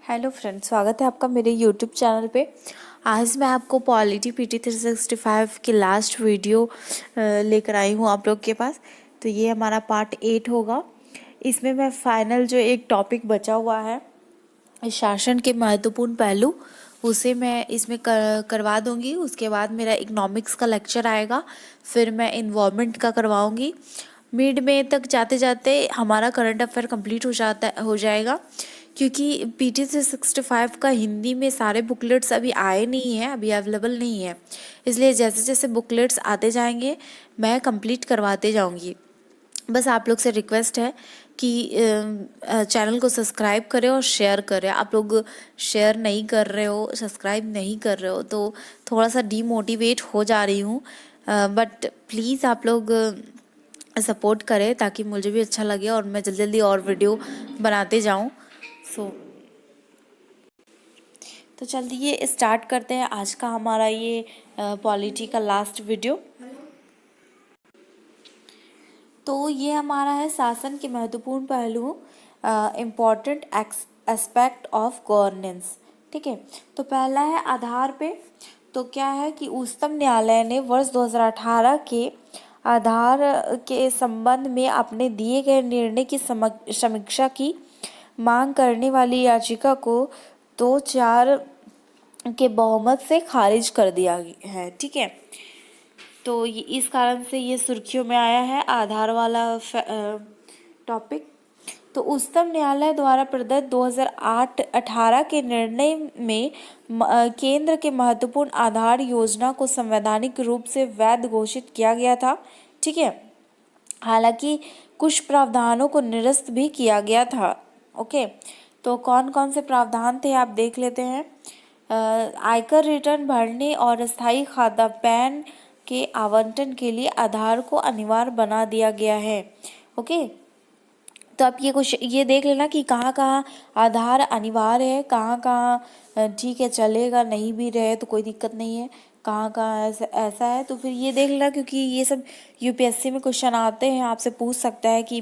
Hello friends, स्वागत है आपका मेरे यूट्यूब चैनल पे। आज मैं आपको पॉलिटी पीटी 365 की लास्ट वीडियो लेकर आई हूँ आप लोग के पास। तो ये हमारा पार्ट 8 होगा। इसमें मैं फाइनल जो एक टॉपिक बचा हुआ है शासन के महत्वपूर्ण पहलू, उसे मैं इसमें करवा दूंगी। उसके बाद मेरा इकोनॉमिक्स का लेक्चर आएगा, फिर मैं इन्वायरमेंट का करवाऊंगी। मिड में तक जाते जाते हमारा करंट अफेयर कंप्लीट हो जाएगा, क्योंकि पीटी 365 का हिंदी में सारे बुकलेट्स अभी आए नहीं हैं, अभी अवेलेबल नहीं है। इसलिए जैसे जैसे बुकलेट्स आते जाएंगे मैं कंप्लीट करवाते जाऊंगी। बस आप लोग से रिक्वेस्ट है कि चैनल को सब्सक्राइब करें और शेयर करें। आप लोग शेयर नहीं कर रहे हो, सब्सक्राइब नहीं कर रहे हो, तो थोड़ा सा डीमोटिवेट हो जा रही हूँ। बट प्लीज़ आप लोग सपोर्ट करें ताकि मुझे भी अच्छा लगे और मैं जल्दी जल्दी और वीडियो बनाते जाऊँ। तो चलिए स्टार्ट करते हैं आज का हमारा ये पॉलिटी का लास्ट वीडियो। तो ये हमारा है शासन के महत्वपूर्ण पहलू, इम्पॉर्टेंट एस्पेक्ट ऑफ गवर्नेंस। ठीक है, तो पहला है आधार पे। तो क्या है कि उच्चतम न्यायालय ने वर्ष 2018 के आधार के संबंध में अपने दिए गए निर्णय की समीक्षा की मांग करने वाली याचिका को 2-4 के बहुमत से खारिज कर दिया है। ठीक है, तो ये इस कारण से ये सुर्खियों में आया है आधार वाला टॉपिक। तो उच्चतम न्यायालय द्वारा प्रदत्त 2008-18 के निर्णय में केंद्र के महत्वपूर्ण आधार योजना को संवैधानिक रूप से वैध घोषित किया गया था। ठीक है, हालांकि कुछ प्रावधानों को निरस्त भी किया गया था। ओके, तो कौन कौन से प्रावधान थे आप देख लेते हैं। आयकर रिटर्न भरने और स्थायी खाता पैन के आवंटन के लिए आधार को अनिवार्य बना दिया गया है। ओके, तो आप ये देख लेना कि कहाँ कहाँ आधार अनिवार्य है, कहाँ कहाँ ठीक है चलेगा, नहीं भी रहे तो कोई दिक्कत नहीं है, कहाँ कहाँ ऐसा है। तो फिर ये देख लेना, क्योंकि ये सब यूपीएससी में क्वेश्चन आते हैं, आपसे पूछ सकता है कि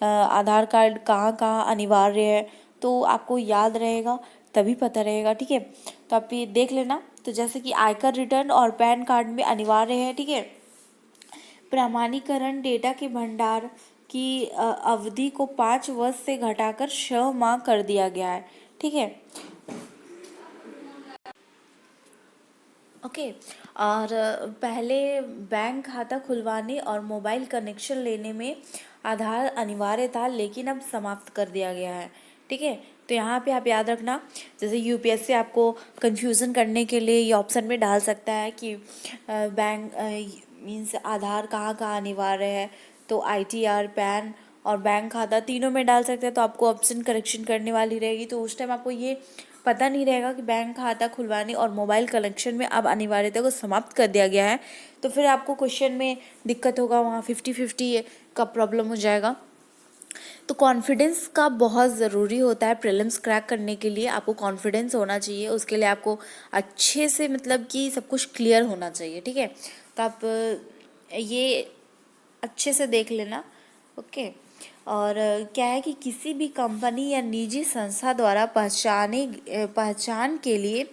आधार कार्ड कहाँ कहाँ अनिवार्य है, तो आपको याद रहेगा तभी पता रहेगा। ठीक है, तो आप ये देख लेना। तो जैसे कि आयकर रिटर्न और पैन कार्ड में अनिवार्य है। ठीक है, प्रमाणीकरण डेटा के भंडार की अवधि को 5 वर्ष से घटाकर 6 माह कर दिया गया है। ठीक है, ओके। और पहले बैंक खाता खुलवाने और मोबाइल कनेक्शन लेने में आधार अनिवार्य था, लेकिन अब समाप्त कर दिया गया है। ठीक है, तो यहाँ पे आप याद रखना, जैसे यूपीएससी आपको कंफ्यूजन करने के लिए ये ऑप्शन में डाल सकता है कि बैंक मीन्स आधार कहाँ कहाँ अनिवार्य है, तो आईटीआर, पैन और बैंक खाता तीनों में डाल सकते हैं। तो आपको ऑप्शन करेक्शन करने वाली रहेगी, तो उस टाइम आपको ये पता नहीं रहेगा कि बैंक खाता खुलवाने और मोबाइल कनेक्शन में अब अनिवार्यता को समाप्त कर दिया गया है। तो फिर आपको क्वेश्चन में दिक्कत होगा, वहाँ 50-50 का प्रॉब्लम हो जाएगा। तो कॉन्फिडेंस का बहुत ज़रूरी होता है प्रीलिम्स क्रैक करने के लिए। आपको कॉन्फिडेंस होना चाहिए, उसके लिए आपको अच्छे से मतलब कि सब कुछ क्लियर होना चाहिए। ठीक है, तो आप ये अच्छे से देख लेना। ओके, और क्या है कि किसी भी कंपनी या निजी संस्था द्वारा पहचान के लिए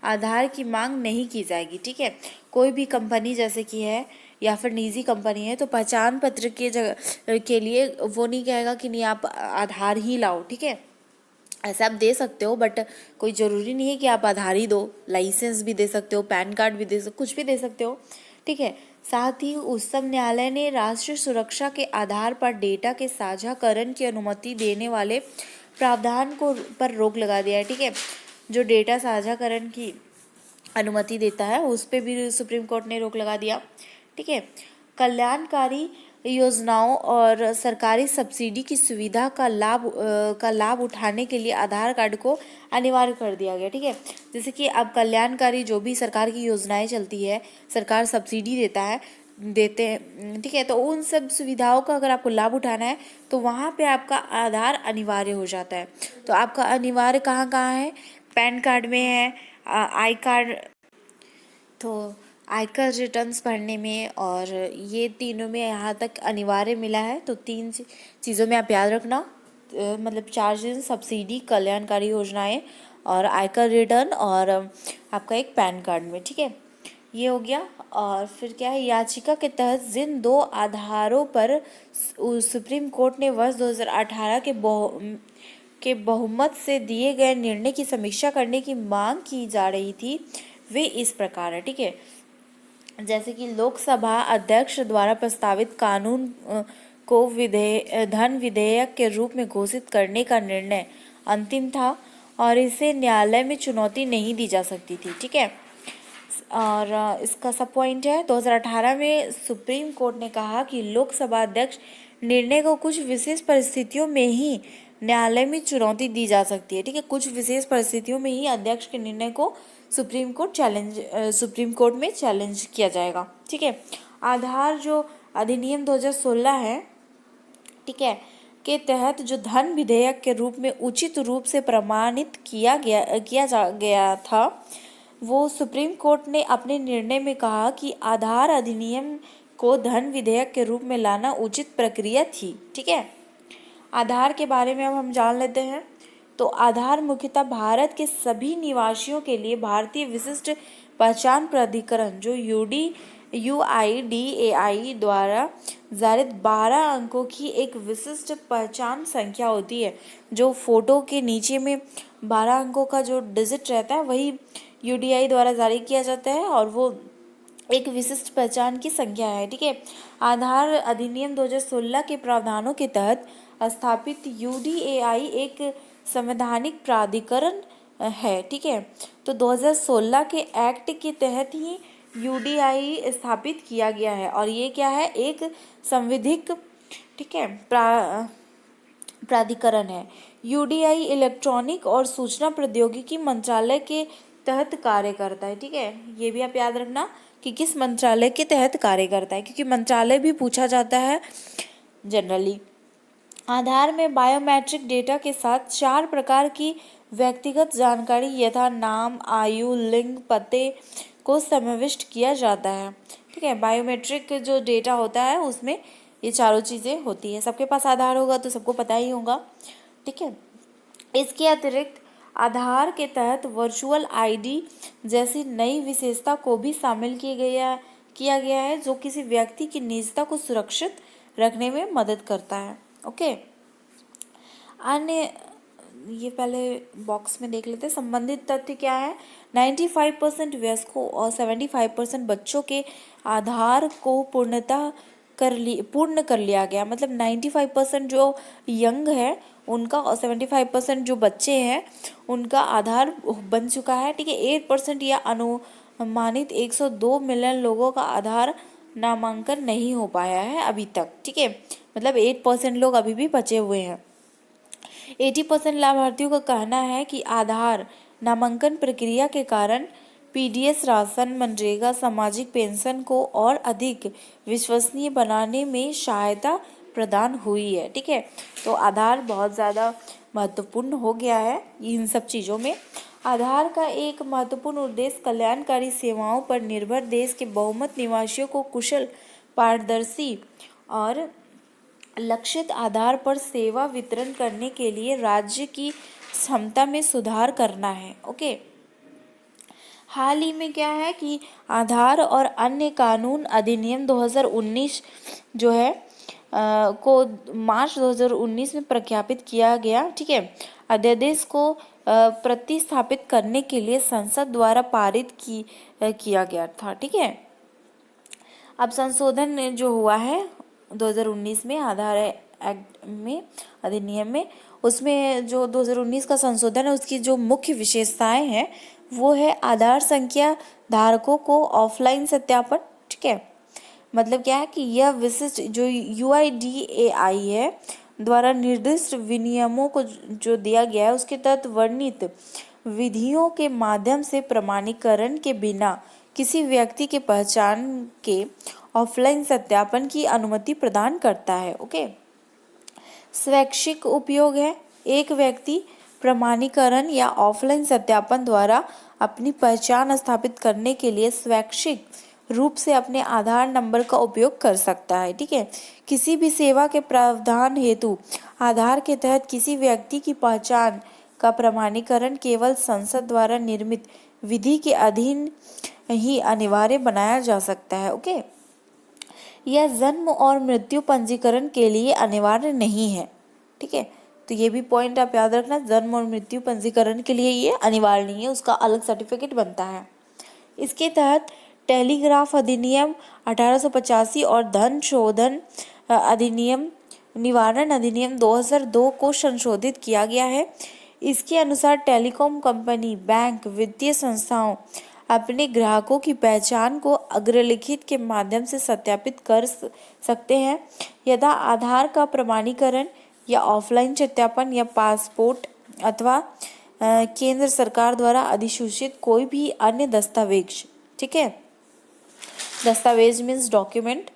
आधार की मांग नहीं की जाएगी। ठीक है, कोई भी कंपनी जैसे कि है या फिर निजी कंपनी है, तो पहचान पत्र के जगह के लिए वो नहीं कहेगा कि नहीं आप आधार ही लाओ। ठीक है, ऐसा आप दे सकते हो, बट कोई ज़रूरी नहीं है कि आप आधार ही दो, लाइसेंस भी दे सकते हो, पैन कार्ड भी दे सकते, कुछ भी दे सकते हो। ठीक है, साथ ही उच्चतम न्यायालय ने राष्ट्रीय सुरक्षा के आधार पर डेटा के साझाकरण की अनुमति देने वाले प्रावधान को पर रोक लगा दिया है। ठीक है, जो डेटा साझाकरण की अनुमति देता है उस पर भी सुप्रीम कोर्ट ने रोक लगा दिया। ठीक है, कल्याणकारी योजनाओं और सरकारी सब्सिडी की सुविधा का लाभ उठाने के लिए आधार कार्ड को अनिवार्य कर दिया गया। ठीक है, जैसे कि अब कल्याणकारी जो भी सरकार की योजनाएं चलती है, सरकार सब्सिडी देते हैं। ठीक है, तो उन सब सुविधाओं का अगर आपको लाभ उठाना है तो वहाँ पे आपका आधार अनिवार्य हो जाता है। तो आपका अनिवार्य कहाँ कहाँ है, पैन कार्ड में है, आई कार्ड, तो आयकर रिटर्न्स भरने में, और ये तीनों में यहाँ तक अनिवार्य मिला है। तो 3 चीज़ों में आप याद रखना, मतलब 4 चीज़ें, सब्सिडी, कल्याणकारी योजनाएं और आयकर रिटर्न और आपका एक पैन कार्ड में, ठीक है। ये हो गया। और फिर क्या है, याचिका के तहत जिन 2 आधारों पर सुप्रीम कोर्ट ने वर्ष 2018 के बहुमत से दिए गए निर्णय की समीक्षा करने की मांग की जा रही थी, वे इस प्रकार है, ठीक है। जैसे कि लोकसभा अध्यक्ष द्वारा प्रस्तावित कानून को धन विधेयक के रूप में घोषित करने का निर्णय अंतिम था और इसे न्यायालय में चुनौती नहीं दी जा सकती थी, ठीक है। और इसका सब पॉइंट है, 2018 में सुप्रीम कोर्ट ने कहा कि लोकसभा अध्यक्ष निर्णय को कुछ विशेष परिस्थितियों में ही न्यायालय में चुनौती दी जा सकती है, ठीक है। कुछ विशेष परिस्थितियों में ही अध्यक्ष के निर्णय को सुप्रीम कोर्ट में चैलेंज किया जाएगा, ठीक है। आधार जो अधिनियम 2016 है, ठीक है, के तहत जो धन विधेयक के रूप में उचित रूप से प्रमाणित किया गया था, वो सुप्रीम कोर्ट ने अपने निर्णय में कहा कि आधार अधिनियम को धन विधेयक के रूप में लाना उचित प्रक्रिया थी, ठीक है। आधार के बारे में अब हम जान लेते हैं। तो आधार मुख्यतः भारत के सभी निवासियों के लिए भारतीय विशिष्ट पहचान प्राधिकरण जो UIDAI द्वारा जारी 12 अंकों की एक विशिष्ट पहचान संख्या होती है। जो फोटो के नीचे में 12 अंकों का जो डिजिट रहता है वही UDI द्वारा जारी किया जाता है और वो एक विशिष्ट पहचान की संख्या है, ठीक है। आधार अधिनियम 2016 के प्रावधानों के तहत स्थापित UDAI एक संवैधानिक प्राधिकरण है, ठीक है। तो 2016 के एक्ट के तहत ही UDI स्थापित किया गया है और ये क्या है, एक संविधिक, ठीक है, प्राधिकरण है। UDI इलेक्ट्रॉनिक और सूचना प्रौद्योगिकी मंत्रालय के तहत कार्य करता है, ठीक है। ये भी आप याद रखना कि किस मंत्रालय के तहत कार्य करता है, क्योंकि मंत्रालय भी पूछा जाता है जनरली। आधार में बायोमेट्रिक डेटा के साथ 4 प्रकार की व्यक्तिगत जानकारी यथा नाम, आयु, लिंग, पते को समाविष्ट किया जाता है, ठीक है। बायोमेट्रिक जो डेटा होता है उसमें ये चारों चीज़ें होती है। सबके पास आधार होगा तो सबको पता ही होगा, ठीक है। इसके अतिरिक्त आधार के तहत वर्चुअल ID जैसी नई विशेषता को भी शामिल किया गया है जो किसी व्यक्ति की निजता को सुरक्षित रखने में मदद करता है, ओके। अन्य ये पहले बॉक्स में देख लेते हैं। संबंधित तथ्य क्या है, 95% वयस्कों और 75% बच्चों के आधार को पूर्ण कर लिया गया। मतलब 95% जो यंग है उनका और 75% जो बच्चे हैं उनका आधार बन चुका है, ठीक है। 8% या अनुमानित 102 मिलियन लोगों का आधार नामांकन नहीं हो पाया है अभी तक, ठीक है। मतलब 8% लोग अभी भी बचे हुए हैं। 80% लाभार्थियों का कहना है कि आधार नामांकन प्रक्रिया के कारण PDS राशन, मनरेगा, सामाजिक पेंशन को और अधिक विश्वसनीय बनाने में सहायता प्रदान हुई है, ठीक है। तो आधार बहुत ज़्यादा महत्वपूर्ण हो गया है इन सब चीज़ों में। आधार का एक महत्वपूर्ण उद्देश्य कल्याणकारी सेवाओं पर निर्भर देश के बहुमत निवासियों को कुशल, पारदर्शी और लक्षित आधार पर सेवा वितरण करने के लिए राज्य की क्षमता में सुधार करना है, ओके। हाल ही में क्या है कि आधार और अन्य कानून अधिनियम 2019 जो है को मार्च 2019 में प्रख्यापित किया गया, ठीक है। अध्यादेश को प्रतिस्थापित करने के लिए संसद द्वारा पारित किया गया था, ठीक है। अब संशोधन जो हुआ है 2019 में आधार एक्ट में, अधिनियम में, उसमें जो 2019 का संशोधन है उसकी जो मुख्य विशेषताएं हैं वो है आधार संख्या धारकों को ऑफलाइन सत्यापन, ठीक है। मतलब क्या है कि यह विशिष्ट जो UIDAI है द्वारा निर्दिष्ट विनियमों को जो दिया गया है उसके तहत वर्णित विधियों के माध्यम से प्रमाणीकरण के बिना किसी व्यक्ति के पहचान के ऑफलाइन सत्यापन की अनुमति प्रदान करता है, ओके। स्वैच्छिक उपयोग है, एक व्यक्ति प्रमाणीकरण या ऑफलाइन सत्यापन द्वारा अपनी पहचान स्थापित करने के लिए स्वैच्छिक रूप से अपने आधार नंबर का उपयोग कर सकता है, ठीक है। किसी भी सेवा के प्रावधान हेतु आधार के तहत किसी व्यक्ति की पहचान का प्रमाणीकरण केवल संसद द्वारा निर्मित विधि के अधीन ही अनिवार्य बनाया जा सकता है। ओके, यह जन्म और मृत्यु पंजीकरण के लिए अनिवार्य नहीं है। ठीक है, तो ये भी पॉइंट आप याद रखना, जन्म और मृत्यु पंजीकरण के लिए ये अनिवार्य नहीं है, उसका अलग सर्टिफिकेट बनता है। इसके तहत टेलीग्राफ अधिनियम 1885 और धन शोधन अधिनियम निवारण अधिनियम 2002 को संशोधित किया गया है। इसके अनुसार टेलीकॉम कंपनी, बैंक, वित्तीय संस्थाओं अपने ग्राहकों की पहचान को अग्रलिखित के माध्यम से सत्यापित कर सकते हैं। यदि आधार का प्रमाणीकरण या ऑफलाइन सत्यापन या पासपोर्ट अथवा केंद्र सरकार द्वारा अधिसूचित कोई भी अन्य दस्तावेज, ठीक है, दस्तावेज मीन्स डॉक्यूमेंट,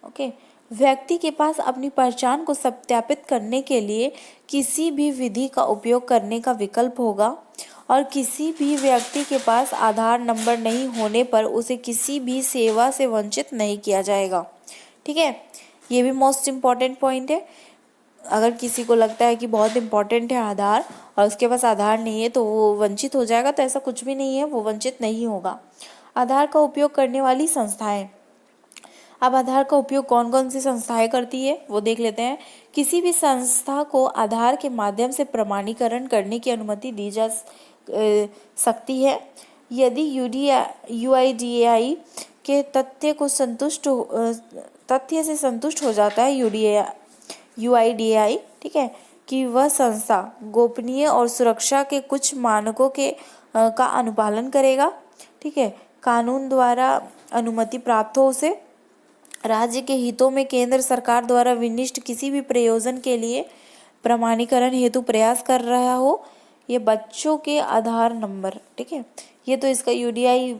ओके, व्यक्ति के पास अपनी पहचान को सत्यापित करने के लिए किसी भी विधि का उपयोग करने का विकल्प होगा और किसी भी व्यक्ति के पास आधार नंबर नहीं होने पर उसे किसी भी सेवा से वंचित नहीं किया जाएगा। ठीक है, ये भी मोस्ट इम्पॉर्टेंट पॉइंट है। अगर किसी को लगता है कि बहुत इम्पॉर्टेंट है आधार और उसके पास आधार नहीं है तो वो वंचित हो जाएगा, तो ऐसा कुछ भी नहीं है, वो वंचित नहीं होगा। आधार का उपयोग करने वाली संस्थाएं, अब आधार का उपयोग कौन कौन सी संस्थाएं करती है वो देख लेते हैं। किसी भी संस्था को आधार के माध्यम से प्रमाणीकरण करने की अनुमति दी जा सकती है यदि UIDAI के तथ्य से संतुष्ट हो जाता है UIDAI, ठीक है, कि वह संस्था गोपनीय और सुरक्षा के कुछ मानकों का अनुपालन करेगा। ठीक है, कानून द्वारा अनुमति प्राप्त हो उसे, राज्य के हितों में केंद्र सरकार द्वारा विनिष्ट किसी भी प्रयोजन के लिए प्रमाणीकरण हेतु प्रयास कर रहा हो। ये बच्चों के आधार नंबर, ठीक है, ये तो इसका UDI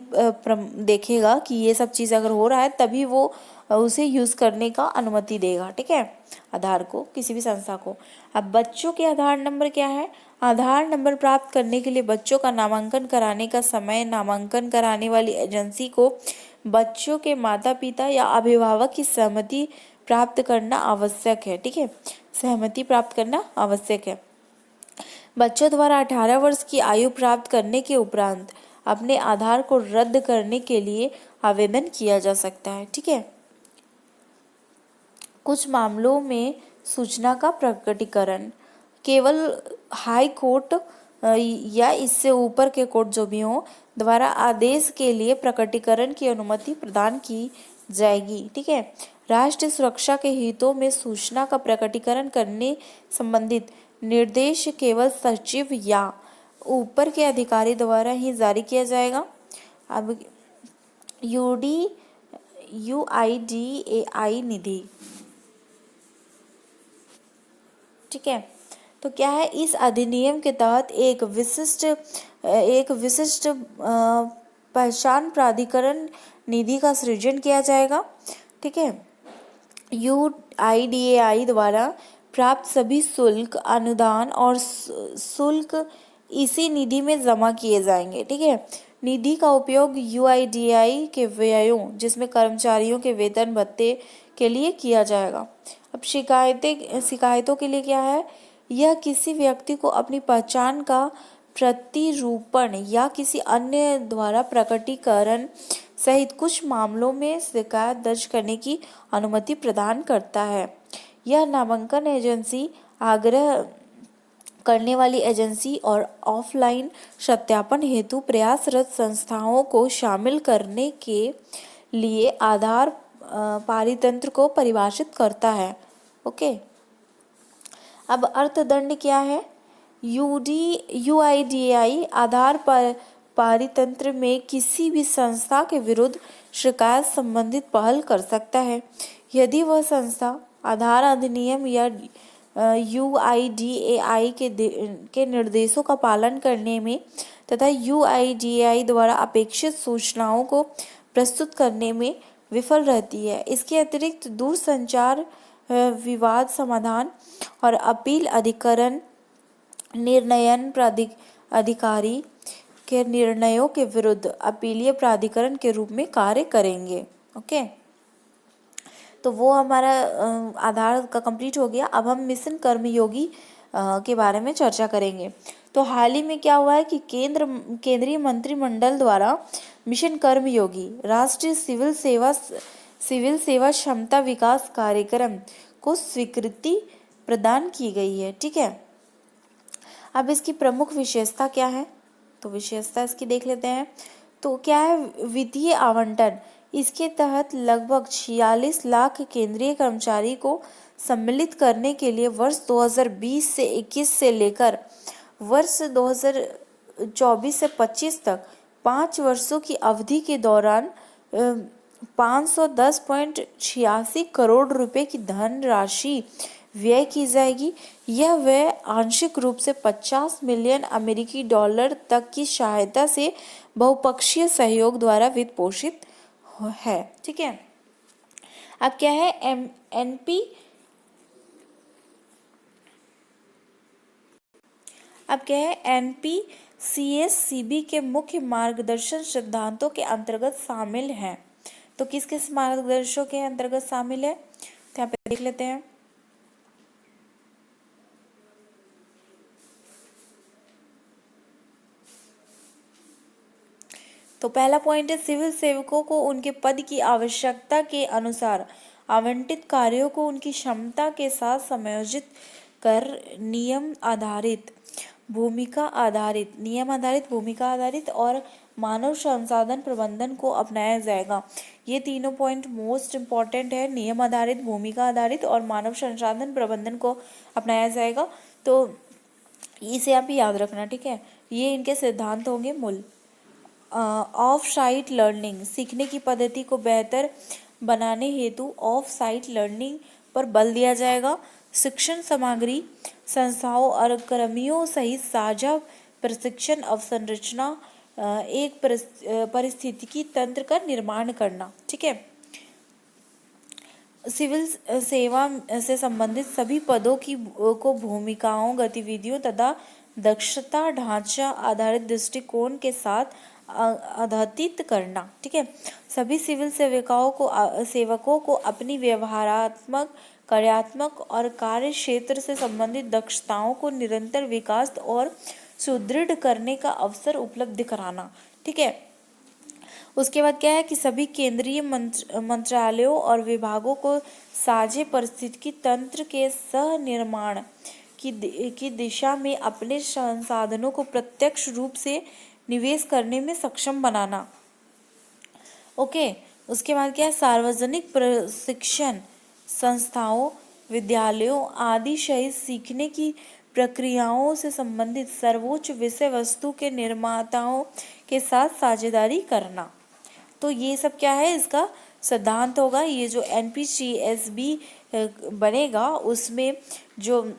देखेगा कि ये सब चीज़ अगर हो रहा है तभी वो उसे यूज़ करने का अनुमति देगा। ठीक है, आधार को किसी भी संस्था को। अब बच्चों के आधार नंबर क्या है? आधार नंबर प्राप्त करने के लिए बच्चों का नामांकन कराने का समय नामांकन कराने वाली एजेंसी को बच्चों के माता पिता या अभिभावक की सहमति प्राप्त करना आवश्यक है। ठीक है, सहमति प्राप्त करना आवश्यक है। बच्चों द्वारा 18 वर्ष की आयु प्राप्त करने के उपरांत अपने आधार को रद्द करने के लिए आवेदन किया जा सकता है। ठीक है, कुछ मामलों में सूचना का प्रकटीकरण केवल हाई कोर्ट या इससे ऊपर के कोर्ट जो भी हो द्वारा आदेश के लिए प्रकटीकरण की अनुमति प्रदान की जाएगी। ठीक है, राष्ट्रीय सुरक्षा के हितों में सूचना का प्रकटीकरण करने संबंधित निर्देश केवल सचिव या ऊपर के अधिकारी द्वारा ही जारी किया जाएगा। अब UIDAI निधि, ठीक है, तो क्या है, इस अधिनियम के तहत एक विशिष्ट पहचान प्राधिकरण निधि का सृजन किया जाएगा। ठीक है, UIDAI द्वारा प्राप्त सभी शुल्क, अनुदान और शुल्क इसी निधि में जमा किए जाएंगे। ठीक है, निधि का उपयोग UIDAI के व्ययों जिसमें कर्मचारियों के वेतन भत्ते के लिए किया जाएगा। अब शिकायतों के लिए क्या है, यह किसी व्यक्ति को अपनी पहचान का प्रतिरूपण या किसी अन्य द्वारा प्रकटीकरण सहित कुछ मामलों में शिकायत दर्ज करने की अनुमति प्रदान करता है। यह नामांकन एजेंसी, आग्रह करने वाली एजेंसी और ऑफलाइन सत्यापन हेतु प्रयासरत संस्थाओं को शामिल करने के लिए आधार पारितंत्र को परिभाषित करता है। ओके, अब अर्थदंड क्या है? UIDAI आधार पारितंत्र में किसी भी संस्था के विरुद्ध शिकायत संबंधित पहल कर सकता है यदि वह संस्था आधार अधिनियम या UIDAI के निर्देशों का पालन करने में तथा UIDAI द्वारा अपेक्षित सूचनाओं को प्रस्तुत करने में विफल रहती है। इसके अतिरिक्त दूरसंचार विवाद समाधान और अपील अधिकरण निर्णयन अधिकारी के निर्णयों के विरुद्ध अपीलीय प्राधिकरण के रूप में कार्य करेंगे। ओके, तो वो हमारा आधार का कंप्लीट हो गया। अब हम मिशन कर्मयोगी के बारे में चर्चा करेंगे। तो हाल ही में क्या हुआ है कि केंद्रीय मंत्रिमंडल द्वारा मिशन कर्मयोगी राष्ट्रीय सिविल सेवा क्षमता विकास कार्यक्रम को स्वीकृति प्रदान की गई है। ठीक है, अब इसकी प्रमुख विशेषता क्या है, तो विशेषता इसकी देख लेते हैं। तो क्या है, वित्तीय आवंटन, इसके तहत लगभग 46 लाख केंद्रीय कर्मचारी को सम्मिलित करने के लिए वर्ष 2020 से 21 से लेकर वर्ष 2024 से 25 तक 5 वर्षों की अवधि के दौरान 510.86 करोड़ रुपए की धनराशि व्यय की जाएगी। यह व्यय आंशिक रूप से 50 मिलियन अमेरिकी डॉलर तक की सहायता से बहुपक्षीय सहयोग द्वारा वित्त पोषित है। ठीक है, अब क्या है, एनपीसीएससीबी के मुख्य मार्गदर्शन सिद्धांतों के अंतर्गत शामिल है। तो किस किस मार्गदर्शकों के अंतर्गत शामिल है, तो यहाँ पे देख लेते हैं। तो पहला पॉइंट है, सिविल सेवकों को उनके पद की आवश्यकता के अनुसार आवंटित कार्यों को उनकी क्षमता के साथ समायोजित कर नियम आधारित, भूमिका आधारित और मानव संसाधन प्रबंधन को अपनाया जाएगा। ये तीनों पॉइंट मोस्ट इम्पॉर्टेंट है, नियम आधारित, भूमिका आधारित और मानव संसाधन प्रबंधन को अपनाया जाएगा। तो इसे आप याद रखना। ठीक है, ये इनके सिद्धांत होंगे मूल। ऑफ साइट लर्निंग, सीखने की पद्धति को बेहतर बनाने हेतु ऑफ साइट लर्निंग पर बल दिया जाएगा। शिक्षण सामग्री, संस्थाओं और कर्मियों सहित साझा प्रशिक्षण अवसंरचना, एक पारिस्थितिकी तंत्र का निर्माण करना। ठीक है, सिविल सेवा से संबंधित सभी पदों को भूमिकाओं, गतिविधियों तथा दक्षता ढांचा आधारित दृष्टिकोण के साथ अद्यतित करना। ठीक है, सभी सिविल सेवकों को अपनी व्यवहारात्मक, कार्यात्मक और कार्य क्षेत्र से संबंधित दक्षताओं को निरंतर विकास और सुदृढ़ करने का अवसर उपलब्ध कराना। ठीक है, उसके बाद क्या है कि सभी केंद्रीय मंत्रालयों और विभागों को साझे पारिस्थितिकी तंत्र के सह निर्माण की दिशा में अपने संसाधनों को प्रत्यक्ष रूप से निवेश करने में सक्षम बनाना। ओके, उसके बाद क्या है, सार्वजनिक प्रशिक्षण संस्थाओं, विद्यालयों आदि सहित सीखने की प्रक्रियाओं से संबंधित सर्वोच्च विषय वस्तु के निर्माताओं के साथ साझेदारी करना। तो ये सब क्या है, इसका सिद्धांत होगा। ये जो एनपीसीएसबी बनेगा उसमें जो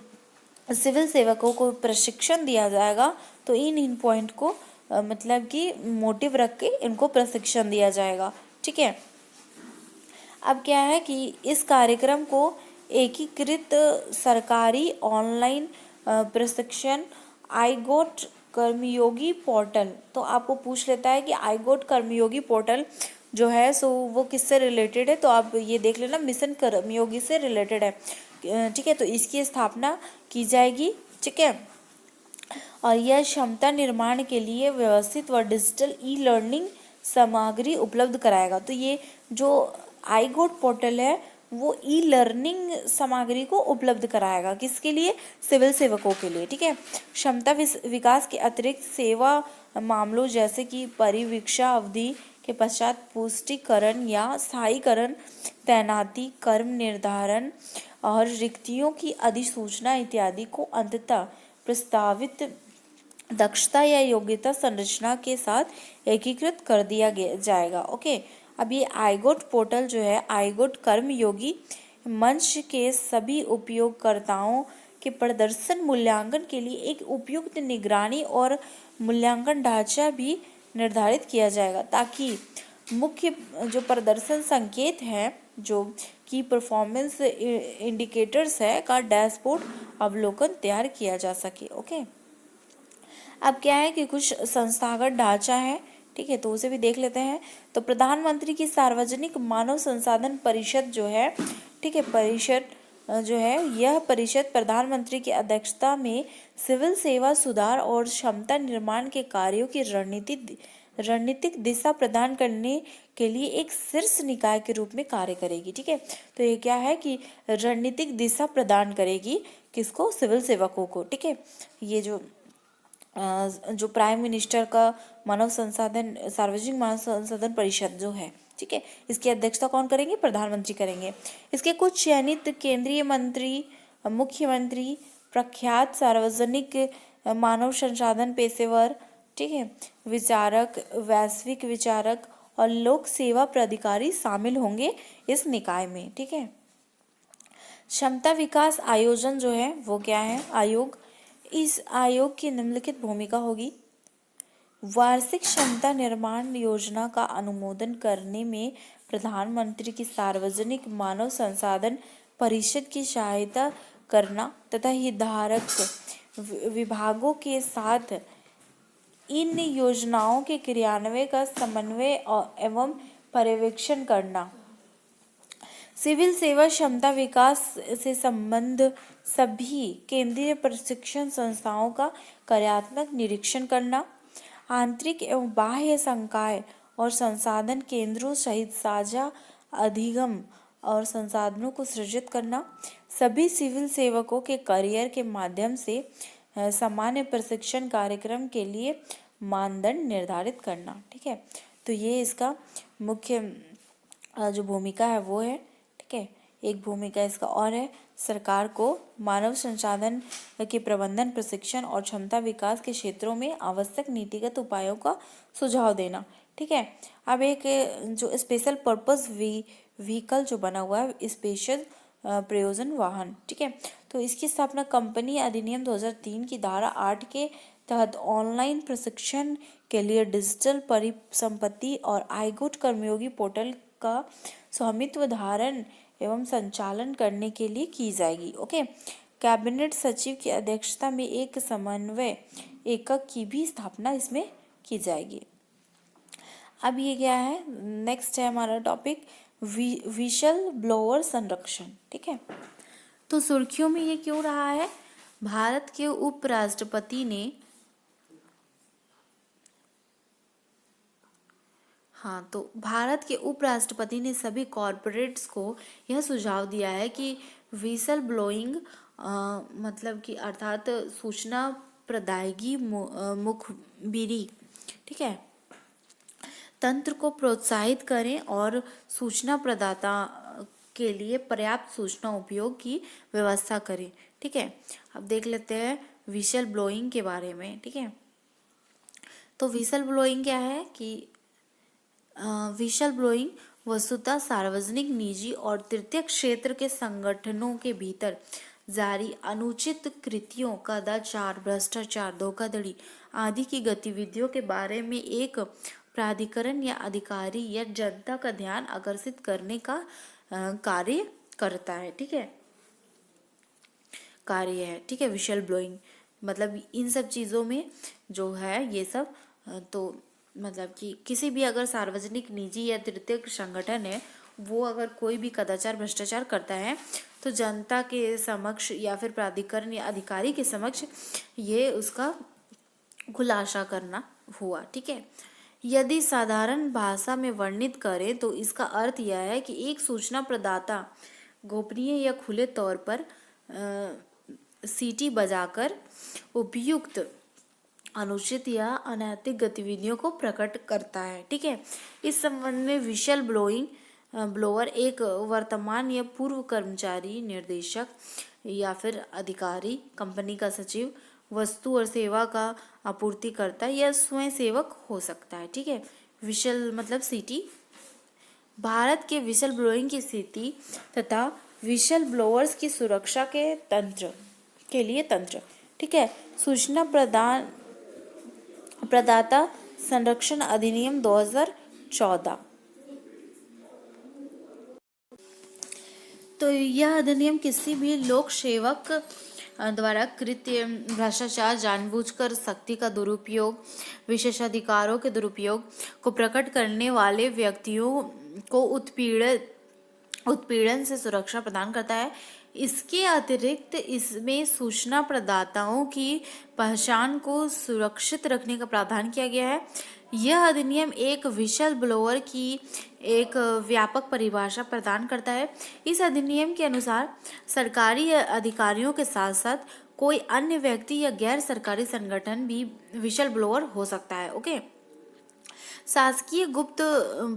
सिविल सेवकों को प्रशिक्षण दिया जाएगा, तो इन पॉइंट को मतलब कि मोटिव रख के इनको प्रशिक्षण दिया जाएगा। ठीक है, अब क्या है कि इस कार्यक्रम को एकीकृत सरकारी ऑनलाइन प्रशिक्षण आईगोट कर्मयोगी पोर्टल, तो आपको पूछ लेता है कि आईगोट कर्मयोगी पोर्टल जो है सो वो किससे रिलेटेड है, तो आप ये देख लेना, मिशन कर्मयोगी से रिलेटेड है। ठीक है, तो इसकी स्थापना की जाएगी। ठीक है, और यह क्षमता निर्माण के लिए व्यवस्थित व डिजिटल ई लर्निंग सामग्री उपलब्ध कराएगा। तो ये जो आईगोट पोर्टल है वो ई लर्निंग सामग्री को उपलब्ध कराएगा, किसके लिए, सिविल सेवकों के लिए। ठीक है, क्षमता विकास के अतिरिक्त सेवा मामलों जैसे कि परिवीक्षा अवधि के पश्चात पुष्टिकरण या स्थायीकरण, तैनाती, कर्म निर्धारण और रिक्तियों की अधिसूचना इत्यादि को अंततः प्रस्तावित दक्षता या योग्यता संरचना के साथ एकीकृत कर दिया जाएगा। ओके, अब ये आईगोट पोर्टल जो है, आईगोट कर्मयोगी मंच के सभी उपयोगकर्ताओं के प्रदर्शन मूल्यांकन के लिए एक उपयुक्त निगरानी और मूल्यांकन ढांचा भी निर्धारित किया जाएगा, ताकि मुख्य जो प्रदर्शन संकेत हैं, जो की परफॉर्मेंस इंडिकेटर्स है का डैशबोर्ड अवलोकन तैयार किया जा सके। ओके, अब क्या है कि कुछ संस्थागत ढांचा है। ठीक है, तो उसे भी देख लेते हैं। तो प्रधानमंत्री की सार्वजनिक मानव संसाधन परिषद जो है, ठीक है, परिषद जो है यह परिषद प्रधानमंत्री की अध्यक्षता में सिविल सेवा सुधार और क्षमता निर्माण के कार्यों की रणनीतिक दिशा प्रदान करने के लिए एक शीर्ष निकाय के रूप में कार्य करेगी। ठीक है, तो ये क्या है कि रणनीतिक दिशा प्रदान करेगी किसको? सिविल सेवकों को। ठीक है, ये जो प्राइम मिनिस्टर का मानव संसाधन सार्वजनिक मानव संसाधन परिषद जो है, ठीक है, इसकी अध्यक्षता कौन करेंगे? प्रधानमंत्री करेंगे। इसके कुछ चयनित केंद्रीय मंत्री, मुख्यमंत्री, प्रख्यात सार्वजनिक मानव संसाधन पेशेवर, ठीक है, विचारक, वैश्विक विचारक और लोक सेवा प्राधिकारी शामिल होंगे इस निकाय में। ठीक है, क्षमता विकास आयोजन जो है वो क्या है? आयोग। इस आयोग की निम्नलिखित भूमिका होगी। वार्षिक क्षमता निर्माण योजना का अनुमोदन करने में प्रधानमंत्री की सार्वजनिक मानव संसाधन परिषद की सहायता करना तथा हितधारक विभागों के साथ इन योजनाओं के क्रियान्वयन का समन्वय एवं पर्यवेक्षण करना। सिविल सेवा क्षमता विकास से संबंध सभी केंद्रीय प्रशिक्षण संस्थाओं का कार्यात्मक निरीक्षण करना। आंतरिक एवं बाह्य संकाय और संसाधन केंद्रों सहित साझा अधिगम और संसाधनों को सृजित करना। सभी सिविल सेवकों के करियर के माध्यम से सामान्य प्रशिक्षण कार्यक्रम के लिए मानदंड निर्धारित करना। ठीक है, तो ये इसका मुख्य जो भूमिका है वो है। ठीक है, एक भूमिका इसका और है, सरकार को मानव संसाधन के प्रबंधन, प्रशिक्षण और क्षमता विकास के क्षेत्रों में आवश्यक नीतिगत उपायों का सुझाव देना। ठीक है, अब एक जो स्पेशल पर्पस व्हीकल जो बना हुआ है, स्पेशल प्रयोजन वाहन, ठीक है, तो इसकी स्थापना कंपनी अधिनियम 2003 की धारा 8 के तहत ऑनलाइन प्रशिक्षण के लिए डिजिटल परिसंपत्ति और आईगोट कर्मयोगी पोर्टल का स्वामित्व धारण एवं संचालन करने के लिए की जाएगी। ओके, कैबिनेट सचिव की अध्यक्षता में एक समन्वय एकक की भी स्थापना इसमें की जाएगी। अब ये क्या है, नेक्स्ट है हमारा टॉपिक विशल ब्लोअर संरक्षण। ठीक है, तो सुर्खियों में ये क्यों रहा है? भारत के उपराष्ट्रपति ने भारत के उपराष्ट्रपति ने सभी कॉरपोरेट्स को यह सुझाव दिया है कि विसल ब्लोइंग मतलब कि अर्थात सूचना प्रदायगी मुखबिरी, ठीक है, तंत्र को प्रोत्साहित करें और सूचना प्रदाता के लिए पर्याप्त सूचना उपयोग की व्यवस्था करें। ठीक है, अब देख लेते हैं विशल ब्लोइंग के बारे में। ठीक है, तो विशल ब्लोइंग क्या है कि विशल ब्लोइंग वस्तुतः सार्वजनिक, निजी और तृतीय क्षेत्र के संगठनों के भीतर जारी अनुचित कृत्यों, कदाचार, भ्रष्टाचार, धोखाधड़ी आदि की गतिविधियों के बारे में एक प्राधिकरण या अधिकारी या जनता का ध्यान आकर्षित करने का कार्य करता है। ठीक है, कार्य है। ठीक है, विशल ब्लोइंग मतलब इन सब चीज़ों में जो है ये सब तो मतलब कि किसी भी अगर सार्वजनिक, निजी या तृतीय संगठन है, वो अगर कोई भी कदाचार, भ्रष्टाचार करता है तो जनता के समक्ष या फिर प्राधिकरण या अधिकारी के समक्ष ये उसका खुलासा करना हुआ। ठीक है, यदि साधारण भाषा में वर्णित करें तो इसका अर्थ यह है कि एक सूचना प्रदाता गोपनीय या खुले तौर पर सीटी बजाकर उपयुक्त अनुचित या अनैतिक गतिविधियों को प्रकट करता है। ठीक है, इस संबंध में विशल ब्लोअर एक वर्तमान या पूर्व कर्मचारी, निर्देशक या फिर अधिकारी, कंपनी का सचिव, वस्तु और सेवा का आपूर्तिकर्ता या स्वयं सेवक हो सकता है। ठीक है, विशल मतलब सीटी। भारत के विशल ब्लोइंग की स्थिति तथा विशल ब्लोअर्स की सुरक्षा के लिए तंत्र। ठीक है, सूचना प्रदाता संरक्षण अधिनियम 2014। तो यह अधिनियम किसी भी लोक सेवक द्वारा कृत्य, भ्रष्टाचार, जानबूझकर शक्ति का दुरुपयोग, विशेषाधिकारों के दुरुपयोग को प्रकट करने वाले व्यक्तियों को उत्पीड़न से सुरक्षा प्रदान करता है। इसके अतिरिक्त इसमें सूचना प्रदाताओं की पहचान को सुरक्षित रखने का प्रावधान किया गया है। यह अधिनियम एक विशल ब्लोअर की एक व्यापक परिभाषा प्रदान करता है। इस अधिनियम के अनुसार सरकारी अधिकारियों के साथ साथ कोई अन्य व्यक्ति या गैर सरकारी संगठन भी विशल ब्लोअर हो सकता है। ओके, शासकीय गुप्त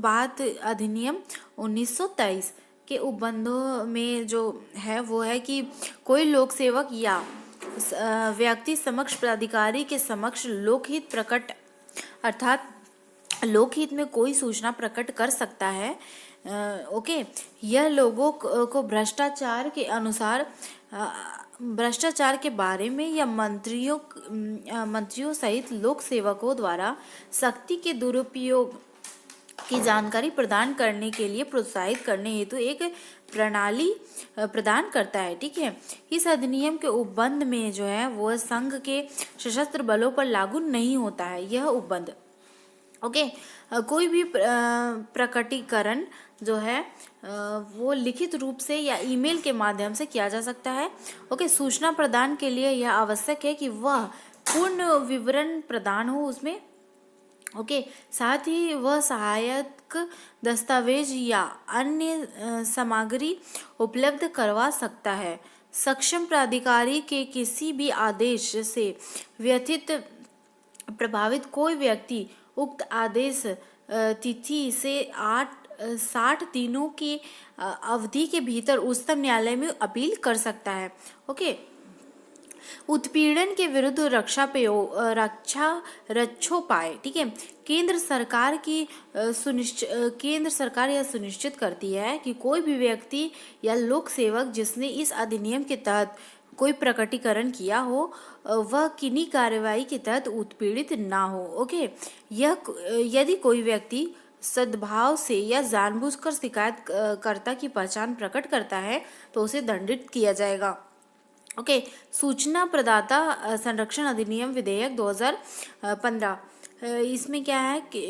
बात अधिनियम 1923 के उपबंधों में जो है वो है कि कोई लोक सेवक या व्यक्ति समक्ष प्राधिकारी के समक्ष लोकहित प्रकट अर्थात लोकहित में कोई सूचना प्रकट कर सकता है। ओके, यह लोगों को भ्रष्टाचार के बारे में या मंत्रियों सहित लोक सेवकों द्वारा शक्ति के दुरुपयोग की जानकारी प्रदान करने के लिए प्रोत्साहित करने हेतु एक प्रणाली प्रदान करता है। ठीक है, इस अधिनियम के उपबंध में जो है वो संघ के सशस्त्र बलों पर लागू नहीं होता है यह उपबंध। ओके, कोई भी प्रकटीकरण जो है वो लिखित रूप से या ईमेल के माध्यम से किया जा सकता है। ओके, सूचना प्रदान के लिए यह आवश्यक है कि वह पूर्ण विवरण प्रदान हो उसमें। ओके, साथ ही वह सहायक दस्तावेज या अन्य सामग्री उपलब्ध करवा सकता है। सक्षम प्राधिकारी के किसी भी आदेश से व्यथित प्रभावित कोई व्यक्ति उक्त आदेश तिथि से 60 दिनों की अवधि के भीतर उच्चतम न्यायालय में अपील कर सकता है। ओके, उत्पीड़न के विरुद्ध रक्षोपाय। ठीक है, केंद्र सरकार यह सुनिश्चित करती है कि कोई भी व्यक्ति या लोक सेवक जिसने इस अधिनियम के तहत कोई प्रकटीकरण किया हो वह किन्हीं कार्रवाई के तहत उत्पीड़ित ना हो। ओके, यदि कोई व्यक्ति सद्भाव से या जानबूझकर शिकायतकर्ता की पहचान प्रकट करता है तो उसे दंडित किया जाएगा। ओके, सूचना प्रदाता संरक्षण अधिनियम विधेयक 2015 इसमें क्या है कि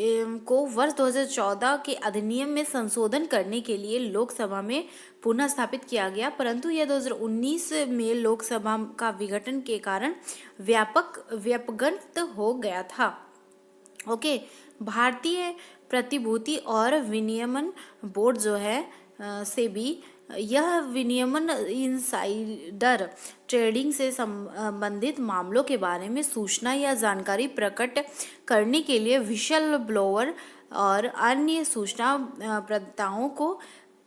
को वर्ष 2014 के अधिनियम में संशोधन करने के लिए लोकसभा में पुनः स्थापित किया गया, परंतु यह 2019 में लोकसभा का विघटन के कारण व्यापगत हो गया था। ओके, भारतीय प्रतिभूति और विनियमन बोर्ड जो है सेबी यह विनियमन इनसाइडर ट्रेडिंग से संबंधित मामलों के बारे में सूचना या जानकारी प्रकट करने के लिए विशल ब्लोअर और अन्य सूचना प्रदाताओं को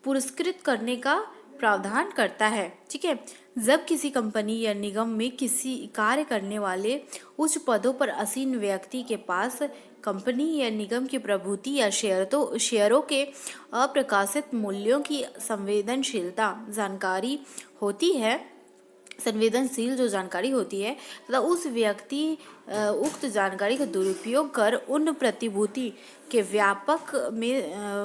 पुरस्कृत करने का प्रावधान करता है। ठीक है, जब किसी कंपनी या निगम में किसी कार्य करने वाले उच्च पदों पर आसीन व्यक्ति के पास कंपनी या निगम की प्रभुति या शेयरों के अप्रकाशित मूल्यों की संवेदनशील जो जानकारी होती है तथा उस व्यक्ति उक्त जानकारी का दुरुपयोग कर उन प्रतिभूति के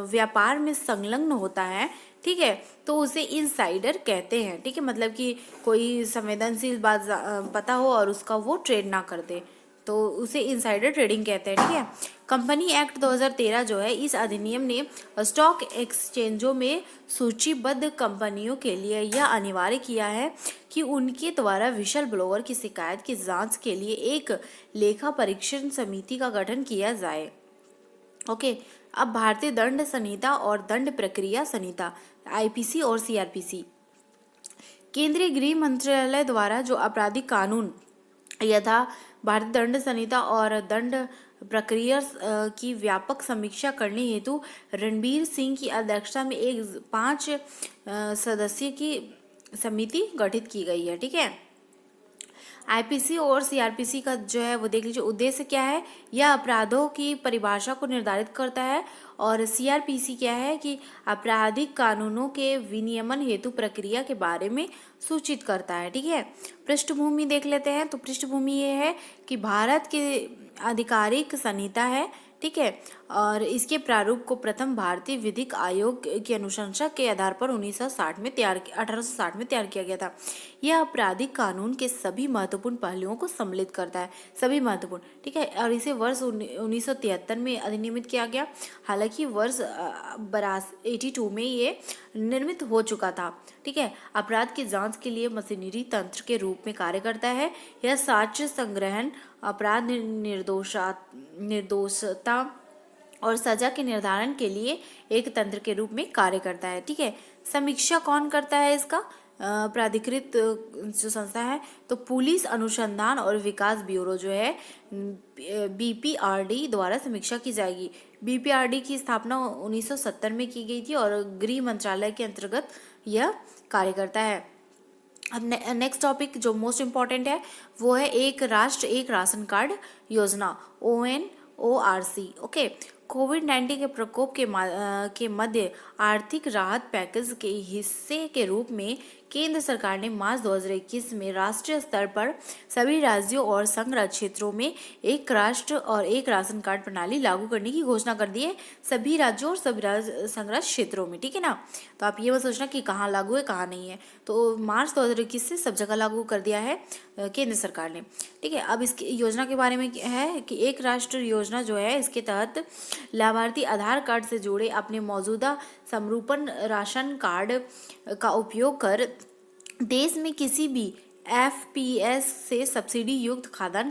व्यापार में संलग्न होता है। ठीक है, तो उसे इनसाइडर कहते हैं। ठीक है, मतलब कि कोई संवेदनशील बात पता हो और उसका वो ट्रेड ना कर दे तो उसे इनसाइडर ट्रेडिंग कहते हैं। ठीक है, कंपनी एक्ट 2013 जो है इस अधिनियम ने स्टॉक एक्सचेंजों में सूचीबद्ध कंपनियों के लिए यह अनिवार्य किया है कि उनके द्वारा विशल ब्लोअर की शिकायत की जांच के लिए एक लेखा परीक्षण समिति का गठन किया जाए। ओके, अब भारतीय दंड संहिता और दंड प्रक्रिया संहिता आईपीसी और सीआरपीसी केंद्रीय गृह मंत्रालय द्वारा जो आपराधिक कानून यथा भारतीय दंड संहिता और दंड प्रक्रिया की व्यापक समीक्षा करने हेतु रणबीर सिंह की अध्यक्षता में एक 5 सदस्यीय की समिति गठित की गई है। ठीक है, आईपीसी और सीआरपीसी का जो है वो देख लीजिए उद्देश्य क्या है, यह अपराधों की परिभाषा को निर्धारित करता है और सीआरपीसी क्या है कि आपराधिक कानूनों के विनियमन हेतु प्रक्रिया के बारे में सूचित करता है। ठीक है, पृष्ठभूमि देख लेते हैं। तो पृष्ठभूमि ये है कि भारत की आधिकारिक संहिता है ठीक है। और इसके प्रारूप को प्रथम भारतीय विधिक आयोग की अनुशंसा के आधार पर 1860 में तैयार किया गया था। यह आपराधिक कानून के सभी महत्वपूर्ण पहलुओं को सम्मिलित करता है, सभी महत्वपूर्ण, ठीक है। और इसे वर्ष 1973 में अधिनियमित किया गया। हालांकि वर्ष 82 में ये निर्मित हो चुका था, ठीक है। अपराध की जांच के लिए मशीनरी तंत्र के रूप में कार्य करता है। यह साक्ष्य संग्रहण, अपराध निर्दोषता और सजा के निर्धारण के लिए एक तंत्र के रूप में कार्य करता है, ठीक है। समीक्षा कौन करता है इसका? प्राधिकृत जो संस्था है, तो पुलिस अनुसंधान और विकास ब्यूरो जो है BPRD द्वारा समीक्षा की जाएगी। BPRD की स्थापना 1970 में की गई थी और गृह मंत्रालय के अंतर्गत यह कार्य करता है। अब नेक्स्ट टॉपिक जो मोस्ट इम्पॉर्टेंट है वो है एक राष्ट्र एक राशन कार्ड योजना, ONORC। ओके, कोविड-19 के प्रकोप के मध्य आर्थिक राहत पैकेज के हिस्से के रूप में केंद्र सरकार ने मार्च 2021 में राष्ट्रीय स्तर पर सभी राज्यों और संघ राज्य क्षेत्रों में एक राष्ट्र और एक राशन कार्ड प्रणाली लागू करने की घोषणा कर दी है, सभी राज्यों और सभी संघ राज्य क्षेत्रों में, ठीक है ना। तो आप ये मत सोचना कि कहाँ लागू है कहाँ नहीं है। तो मार्च 2021 से सब जगह लागू कर दिया है केंद्र सरकार ने, ठीक है। अब इसकी योजना के बारे में है कि एक राष्ट्र योजना जो है, इसके तहत लाभार्थी आधार कार्ड से जुड़े अपने मौजूदा समरूपन राशन कार्ड का उपयोग कर देश में किसी भी FPS से सब्सिडी युक्त खाद्यान्न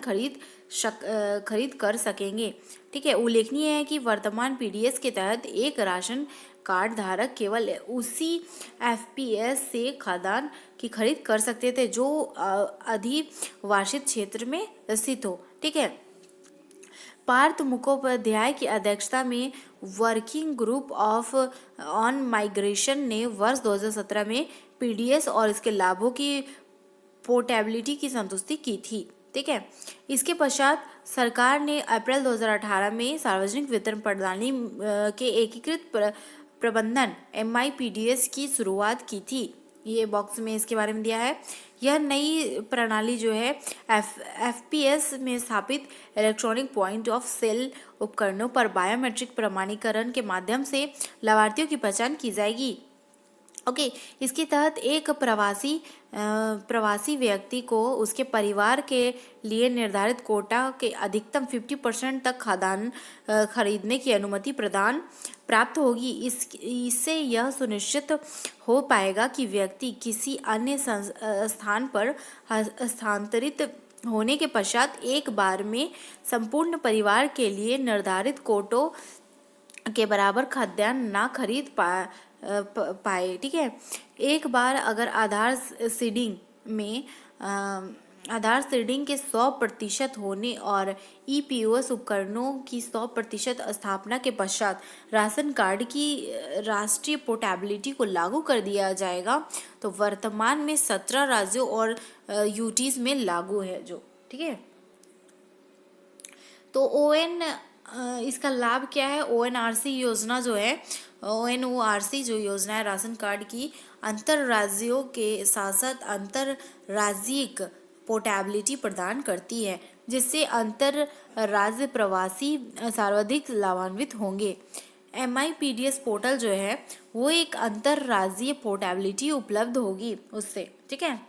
खरीद कर सकेंगे, ठीक है। उल्लेखनीय है कि वर्तमान PDS के तहत एक राशन कार्ड धारक केवल उसी FPS से खाद्यान्न की खरीद कर सकते थे जो अधिवासित क्षेत्र में स्थित हो, ठीक है। पार्थ मुखोपाध्याय की अध्यक्षता में वर्किंग ग्रुप ऑन माइग्रेशन ने वर्ष 2017 में PDS और इसके लाभों की पोर्टेबिलिटी की संतुष्टि की थी, ठीक है। इसके पश्चात सरकार ने अप्रैल 2018 में सार्वजनिक वितरण प्रणाली के एकीकृत प्रबंधन MIPDS की शुरुआत की थी। ये बॉक्स में इसके बारे में दिया है। यह नई प्रणाली जो है FPS में स्थापित इलेक्ट्रॉनिक पॉइंट ऑफ सेल उपकरणों पर बायोमेट्रिक प्रमाणीकरण के माध्यम से लाभार्थियों की पहचान की जाएगी। ओके, इसके तहत एक प्रवासी व्यक्ति को उसके परिवार के लिए निर्धारित कोटा के अधिकतम 50% तक खाद्यान्न खरीदने की अनुमति प्राप्त होगी। इससे यह सुनिश्चित हो पाएगा कि व्यक्ति किसी अन्य स्थान पर स्थानांतरित होने के पश्चात एक बार में संपूर्ण परिवार के लिए निर्धारित कोटों के बराबर खाद्यान्न ना खरीद पाए, ठीक है। एक बार अगर आधार सीडिंग के 100% होने और EPOS उपकरणों की 100% स्थापना के पश्चात राशन कार्ड की राष्ट्रीय पोर्टेबिलिटी को लागू कर दिया जाएगा। तो वर्तमान में 17 राज्यों और UTs में लागू है जो, ठीक है। तो इसका लाभ क्या है? ONRC योजना जो है, ONORC जो योजना है राशन कार्ड की अंतर राज्यों के साथ साथ अंतर राज्यिक पोर्टेबिलिटी प्रदान करती है, जिससे अंतर राज्य प्रवासी सर्वाधिक लाभान्वित होंगे। MIPDS पोर्टल जो है वो एक अंतर राज्यीय पोर्टेबिलिटी उपलब्ध होगी उससे, ठीक है।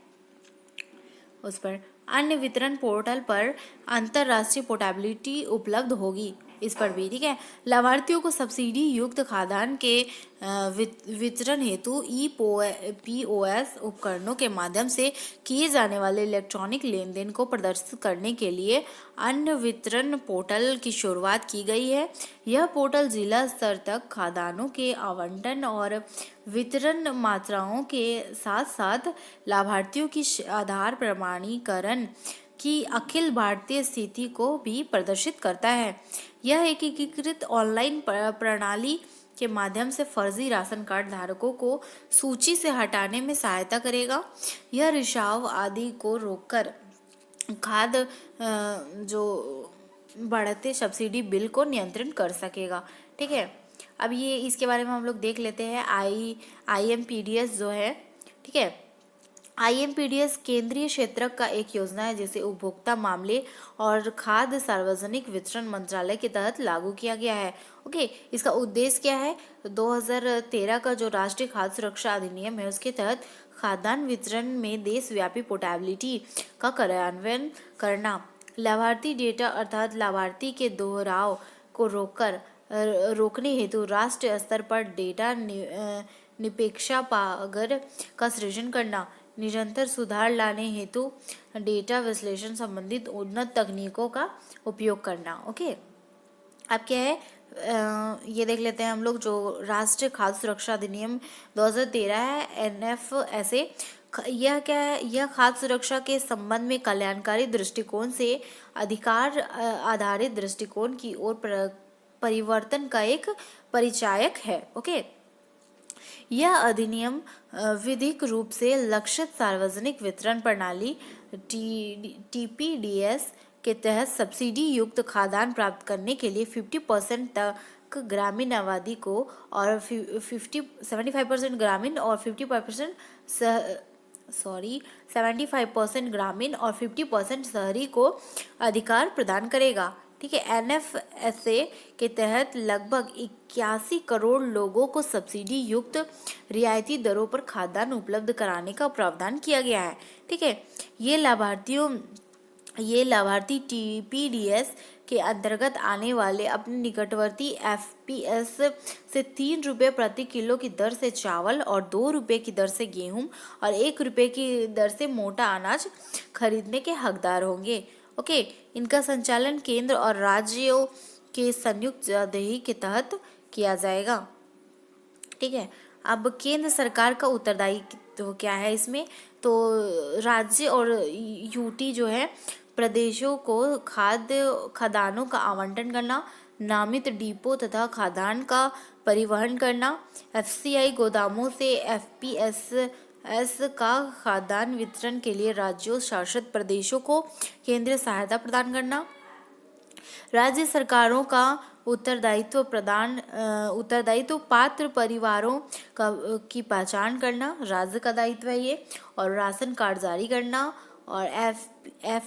उस पर अन्य वितरण पोर्टल पर अंतरराष्ट्रीय पोर्टेबिलिटी उपलब्ध होगी, इस पर भी, ठीक है। लाभार्थियों को सब्सिडी युक्त खाद्यान्न के वितरण हेतु EPOS उपकरणों के माध्यम से किए जाने वाले इलेक्ट्रॉनिक लेन देन को प्रदर्शित करने के लिए अन्य वितरण पोर्टल की शुरुआत की गई है। यह पोर्टल जिला स्तर तक खाद्यान्नों के आवंटन और वितरण मात्राओं के साथ साथ लाभार्थियों की आधार प्रमाणीकरण की अखिल भारतीय स्थिति को भी प्रदर्शित करता है। यह एक एकीकृत ऑनलाइन प्रणाली के माध्यम से फर्जी राशन कार्ड धारकों को सूची से हटाने में सहायता करेगा। यह रिसाव आदि को रोककर खाद्य जो बढ़ते सब्सिडी बिल को नियंत्रित कर सकेगा, ठीक है। अब ये इसके बारे में हम लोग देख लेते हैं। IMPDS जो है, ठीक है, IMPDS केंद्रीय क्षेत्र का एक योजना है जिसे उपभोक्ता मामले और खाद्य सार्वजनिक वितरण मंत्रालय के तहत लागू किया गया है। ओके, इसका उद्देश्य क्या है? 2013 का जो राष्ट्रीय खाद्य सुरक्षा अधिनियम है उसके तहत खाद्यान्न वितरण में देशव्यापी पोर्टेबिलिटी का कार्यान्वयन करना, लाभार्थी डेटा अर्थात लाभार्थी के दोहराव को रोकने हेतु राष्ट्रीय स्तर पर डेटा निरपेक्षापागर का सृजन करना, निरंतर सुधार लाने हेतु डेटा विश्लेषण संबंधित उन्नत तकनीकों का उपयोग करना। ओके, अब क्या है, ये देख लेते हैं हम लोग। जो राष्ट्रीय खाद्य सुरक्षा अधिनियम 2013 है, NFSA, यह क्या है? यह खाद्य सुरक्षा के संबंध में कल्याणकारी दृष्टिकोण से अधिकार आधारित दृष्टिकोण की ओर परिवर्तन का एक परिचायक है। ओके, यह अधिनियम विधिक रूप से लक्षित सार्वजनिक वितरण प्रणाली TPDS के तहत सब्सिडी युक्त खाद्यान्न प्राप्त करने के लिए 50% तक ग्रामीण आबादी को और 75% ग्रामीण और 75% ग्रामीण और 50% शहरी को अधिकार प्रदान करेगा। ठीक है, NFSA के तहत लगभग 81 करोड़ लोगों को सब्सिडी युक्त रियायती दरों पर खाद्यान्न उपलब्ध कराने का प्रावधान किया गया है। ठीक है, ये लाभार्थी TPDS के अंतर्गत आने वाले अपने निकटवर्ती FPS से 3 रुपये प्रति किलो की दर से चावल और 2 रुपये की दर से गेहूं और 1 रुपये की दर से मोटा अनाज खरीदने के हकदार होंगे। ओके, इनका संचालन केंद्र और राज्यों के संयुक्त जदही के तहत किया जाएगा। ठीक है, अब केंद्र सरकार का उत्तरदायित्व क्या है इसमें? तो राज्य और यूटी जो है प्रदेशों को खदानों का आवंटन करना, नामित डिपो तथा खाद्यान्न का परिवहन करना, FCI गोदामों से FPS का खाद्यान्न वितरण के लिए राज्यों शासित प्रदेशों को केंद्रीय सहायता प्रदान करना, राज्य सरकारों का उत्तरदायित्व पात्र परिवारों की पहचान करना, राज्य का दायित्व है ये, और राशन कार्ड जारी करना, और FPS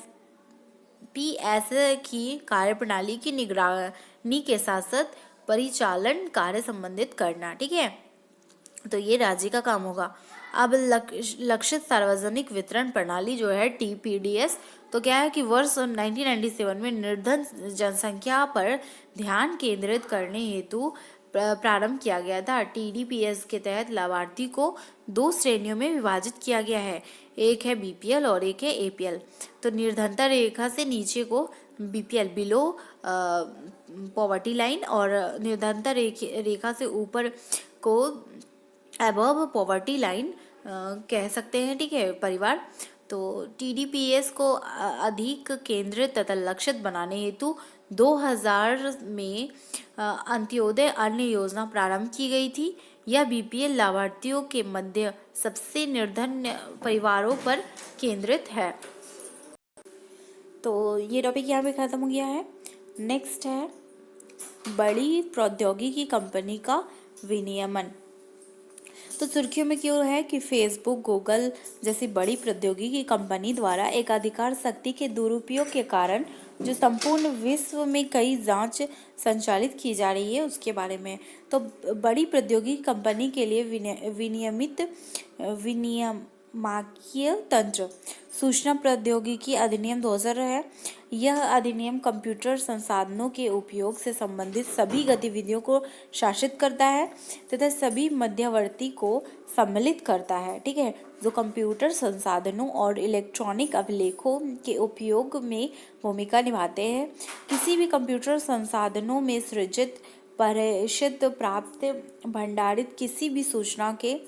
की कार्यप्रणाली की निगरानी के साथ साथ परिचालन कार्य संबंधित करना। ठीक है, तो ये राज्य का काम होगा। अब लक्षित सार्वजनिक वितरण प्रणाली जो है TPDS, तो क्या है कि वर्ष 1997 में निर्धन जनसंख्या पर ध्यान केंद्रित करने हेतु प्रारंभ किया गया था। TDPS के तहत लाभार्थी को 2 श्रेणियों में विभाजित किया गया है, एक है BPL और एक है APL। तो निर्धनता रेखा से नीचे को BPL, बिलो पॉवर्टी लाइन, और निर्धनता रेखा से ऊपर को अबव पॉवर्टी लाइन कह सकते हैं। ठीक है, परिवार। तो TDPS को अधिक केंद्रित तथा लक्षित बनाने हेतु 2000 में अंत्योदय अन्न योजना प्रारंभ की गई थी। यह BPL लाभार्थियों के मध्य सबसे निर्धन परिवारों पर केंद्रित है। तो ये टॉपिक यहाँ पे खत्म हो गया है। नेक्स्ट है बड़ी प्रौद्योगिकी कंपनी का विनियमन। तो सुर्खियों में क्यों है कि फेसबुक, गूगल जैसी बड़ी प्रौद्योगिकी कंपनी द्वारा एक अधिकार शक्ति के दुरुपयोग के कारण जो संपूर्ण विश्व में कई जांच संचालित की जा रही है उसके बारे में। तो बड़ी प्रौद्योगिकी कंपनी के लिए विनियामकीय तंत्र सूचना प्रौद्योगिकी अधिनियम 2000 है। यह अधिनियम कंप्यूटर संसाधनों के उपयोग से संबंधित सभी गतिविधियों को शासित करता है तथा सभी मध्यवर्ती को सम्मिलित करता है। ठीक है, जो कंप्यूटर संसाधनों और इलेक्ट्रॉनिक अभिलेखों के उपयोग में भूमिका निभाते हैं। किसी भी कंप्यूटर संसाधनों में सृजित, प्रेषित, प्राप्त, भंडारित किसी भी सूचना के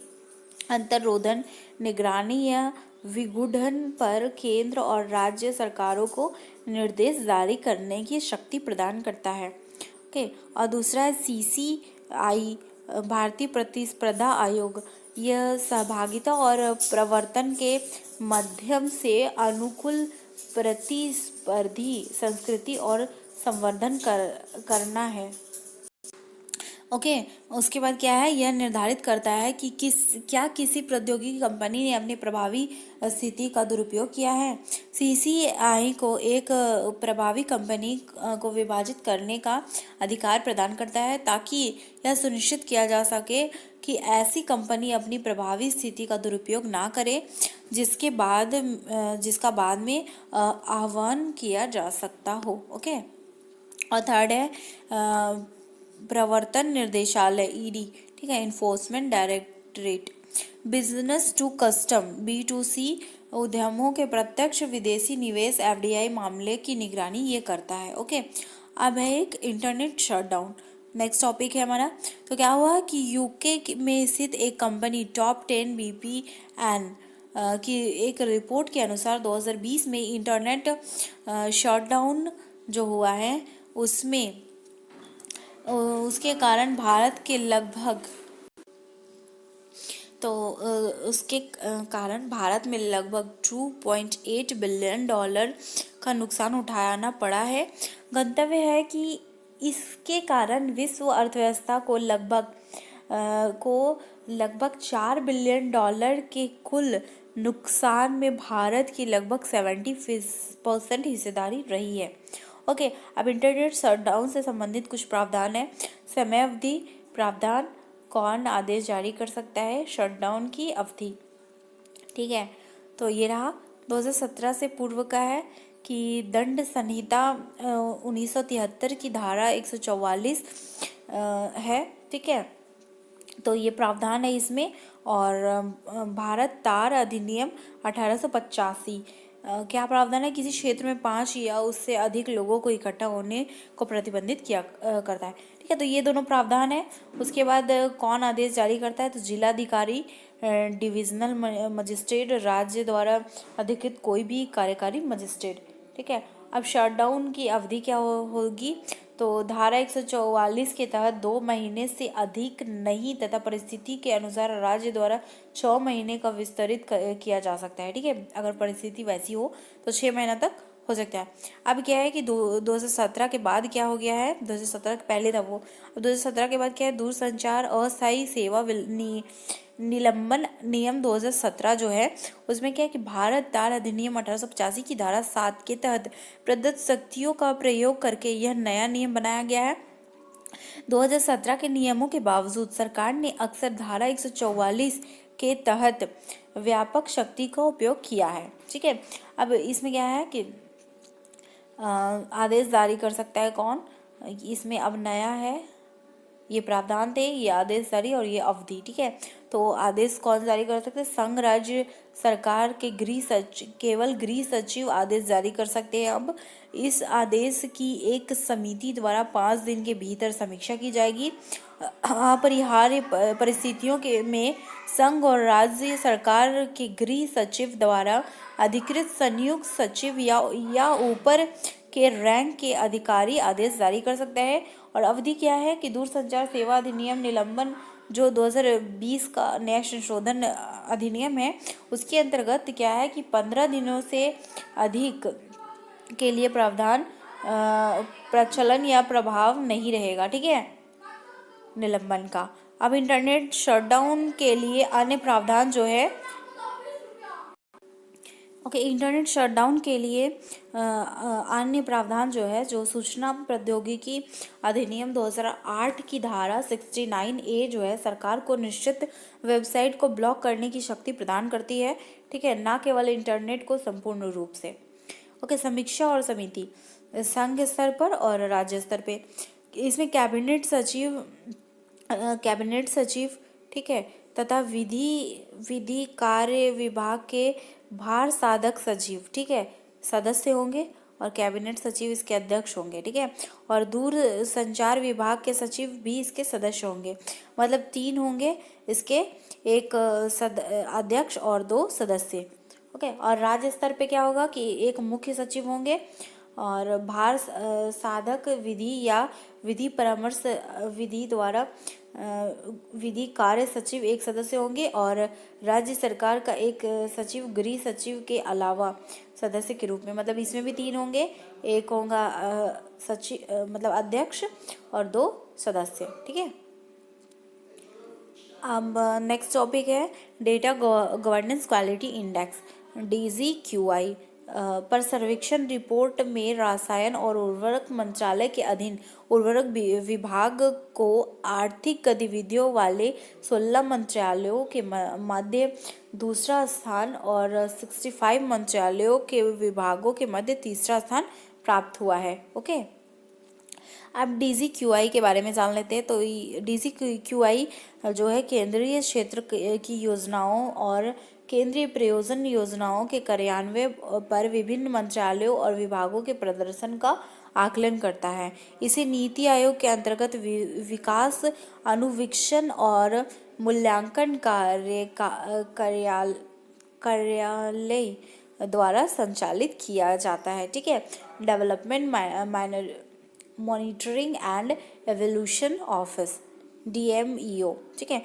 अंतर्रोधन, निगरानी या विगूढ़न पर केंद्र और राज्य सरकारों को निर्देश जारी करने की शक्ति प्रदान करता है। ओके, और दूसरा है CCI, भारतीय प्रतिस्पर्धा आयोग। यह सहभागिता और प्रवर्तन के माध्यम से अनुकूल प्रतिस्पर्धी संस्कृति और संवर्धन करना है। ओके। उसके बाद क्या है, यह निर्धारित करता है कि किसी प्रौद्योगिकी कंपनी ने अपनी प्रभावी स्थिति का दुरुपयोग किया है। सीसीआई को एक प्रभावी कंपनी को विभाजित करने का अधिकार प्रदान करता है ताकि यह सुनिश्चित किया जा सके कि ऐसी कंपनी अपनी प्रभावी स्थिति का दुरुपयोग ना करे जिसका बाद में आह्वान किया जा सकता हो। ओके। और थर्ड है प्रवर्तन निर्देशालय, ईडी, ठीक है, enforcement directorate. Business to custom, B2C उद्यमों के प्रत्यक्ष विदेशी निवेश, FDI मामले की निगरानी ये करता है। ओके। अब है एक इंटरनेट शटडाउन, नेक्स्ट टॉपिक है हमारा। तो क्या हुआ कि यूके में स्थित एक कंपनी टॉप 10 VPN की एक रिपोर्ट के अनुसार 2020 में इंटरनेट शटडाउन जो हुआ है उसमें उसके कारण भारत के लगभग तो उसके कारण भारत में लगभग 2.8 बिलियन डॉलर का नुकसान उठाना पड़ा है। गंतव्य है कि इसके कारण विश्व अर्थव्यवस्था को लगभग 4 बिलियन डॉलर के कुल नुकसान में भारत की लगभग 70% हिस्सेदारी रही है। ओके। अब इंटरनेट शटडाउन से संबंधित कुछ प्रावधान है। समय अवधि प्रावधान, कौन आदेश जारी कर सकता है, शटडाउन की अवधि, ठीक है। तो ये रहा 2017 से पूर्व का है कि दंड संहिता 1973 की धारा 144 है, ठीक है। तो ये प्रावधान है इसमें। और भारत तार अधिनियम 1885 क्या प्रावधान है, किसी क्षेत्र में 5 या उससे अधिक लोगों को इकट्ठा होने को प्रतिबंधित किया करता है, ठीक है। तो ये दोनों प्रावधान है। उसके बाद कौन आदेश जारी करता है, तो जिलाधिकारी, डिविजनल मजिस्ट्रेट, राज्य द्वारा अधिकृत कोई भी कार्यकारी मजिस्ट्रेट, ठीक है। अब शटडाउन की अवधि क्या होगी, तो धारा 144 के तहत 2 महीने से अधिक नहीं तथा परिस्थिति के अनुसार राज्य द्वारा 6 महीने का विस्तरित किया जा सकता है, ठीक है। अगर परिस्थिति वैसी हो तो 6 महीना तक हो सकता है। अब क्या है कि 2017 के बाद क्या हो गया है, 2017 के पहले था वो, अब 2017 के बाद क्या है, दूरसंचार अस्थायी सेवा निलंबन नियम 2017 जो है उसमें क्या है कि भारत तार अधिनियम 1885 की धारा 7 के तहत प्रदत्त शक्तियों का प्रयोग करके यह नया नियम बनाया गया है। 2017 के नियमों के बावजूद सरकार ने अक्सर धारा 144 के तहत व्यापक शक्ति का उपयोग किया है, ठीक है। अब इसमें क्या है कि आदेश जारी कर सकता है कौन, इसमें अब नया है, ये प्रावधान थे, ये आदेश जारी और ये अवधि, ठीक है। तो आदेश कौन जारी कर सकते हैं, संघ राज्य सरकार के केवल गृह सचिव आदेश जारी कर सकते हैं। अब इस आदेश की एक समिति द्वारा 5 दिन के भीतर समीक्षा की जाएगी। अपरिहार्य परिस्थितियों में संघ और राज्य सरकार के गृह सचिव द्वारा अधिकृत संयुक्त सचिव या ऊपर के रैंक के अधिकारी आदेश जारी कर सकते हैं। और अवधि क्या है कि दूरसंचार सेवा अधिनियम निलंबन जो 2020 का नया संशोधन अधिनियम है उसके अंतर्गत क्या है कि 15 दिनों से अधिक के लिए प्रावधान प्रचलन या प्रभाव नहीं रहेगा, ठीक है, निलंबन का। अब इंटरनेट शटडाउन के लिए अन्य प्रावधान जो है, ओके, इंटरनेट शटडाउन के लिए अन्य प्रावधान जो है, जो सूचना प्रौद्योगिकी अधिनियम 2008 की धारा 69A जो है सरकार को निश्चित वेबसाइट को ब्लॉक करने की शक्ति प्रदान करती है, ठीक है, ना केवल इंटरनेट को संपूर्ण रूप से। ओके। समीक्षा और समिति, संघ स्तर पर और राज्य स्तर पे, इसमें कैबिनेट सचिव, ठीक है, तथा विधि कार्य विभाग के भार साधक सचिव, ठीक है, सदस्य होंगे और कैबिनेट सचिव इसके अध्यक्ष होंगे, ठीक है। और दूर संचार विभाग के सचिव भी इसके सदस्य होंगे, मतलब 3 होंगे इसके, एक अध्यक्ष और 2 सदस्य। ओके। और राज्य स्तर पे क्या होगा कि एक मुख्य सचिव होंगे और भार साधक विधि या विधि परामर्श विधि द्वारा विधि कार्य सचिव एक सदस्य होंगे और राज्य सरकार का एक सचिव गृह सचिव के अलावा सदस्य के रूप में, मतलब इसमें भी 3 होंगे, एक होगा सचिव मतलब अध्यक्ष और 2 सदस्य, ठीक है। अब नेक्स्ट टॉपिक है data governance quality index DGQI पर सर्वेक्षण रिपोर्ट में रसायन और उर्वरक मंत्रालय के अधीन उर्वरक विभाग को आर्थिक गतिविधियों वाले 16 मंत्रालयों के मध्य दूसरा स्थान और 65 मंत्रालयों के विभागों के मध्य तीसरा स्थान प्राप्त हुआ है। ओके, अब DGQI के बारे में जान लेते हैं। तो DGQI जो है केंद्रीय क्षेत्र की योजनाओं और केंद्रीय प्रयोजन योजनाओं के कार्यान्वयन पर विभिन्न मंत्रालयों और विभागों के प्रदर्शन का आकलन करता है। इसे नीति आयोग के अंतर्गत विकास अनुवीक्षण और मूल्यांकन कार्यालय द्वारा संचालित किया जाता है। ठीक है, development monitoring and evolution office DMEO। ठीक है,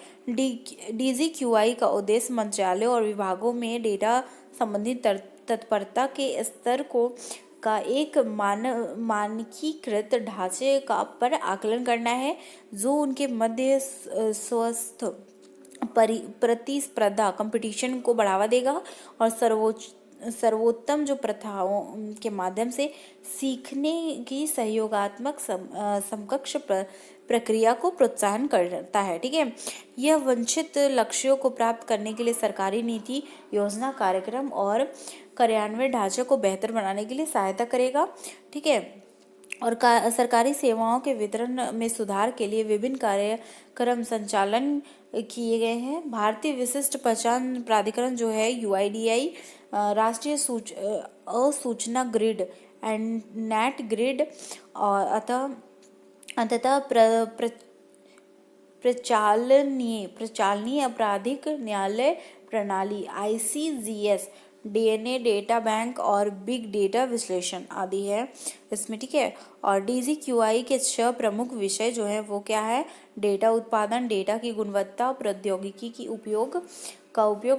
DGQI का उद्देश्य मंत्रालयों और विभागों में डेटा संबंधी तत्परता के स्तर का एक मानकीकृत ढांचे का पर आकलन करना है, जो उनके मध्य स्वस्थ प्रतिस्पर्धा कंपटीशन को बढ़ावा देगा और सर्वोत्तम जो प्रथाओं के माध्यम से सीखने की सहयोगात्मक समकक्ष प्रक्रिया को प्रोत्साहन करता है। ठीक है, यह वांछित लक्ष्यों को प्राप्त करने के लिए सरकारी नीति, योजना, कार्यक्रम और कार्यान्वयन ढांचे को बेहतर बनाने के लिए सहायता करेगा। ठीक है, और सरकारी सेवाओं के वितरण में सुधार के लिए विभिन्न कार्यक्रम संचालन किए गए हैं। भारतीय विशिष्ट पहचान प्राधिकरण जो है UIDAI राष्ट्रीय सूचना ग्रिड एंड नेट ग्रिड और अंततः प्रचालनीय आपराधिक न्यायालय प्रणाली ICGS, DNA डेटा बैंक और बिग डेटा विश्लेषण आदि है इसमें। ठीक है, और DGQI के 6 प्रमुख विषय जो है वो क्या है? डेटा उत्पादन, डेटा की गुणवत्ता, प्रौद्योगिकी की उपयोग,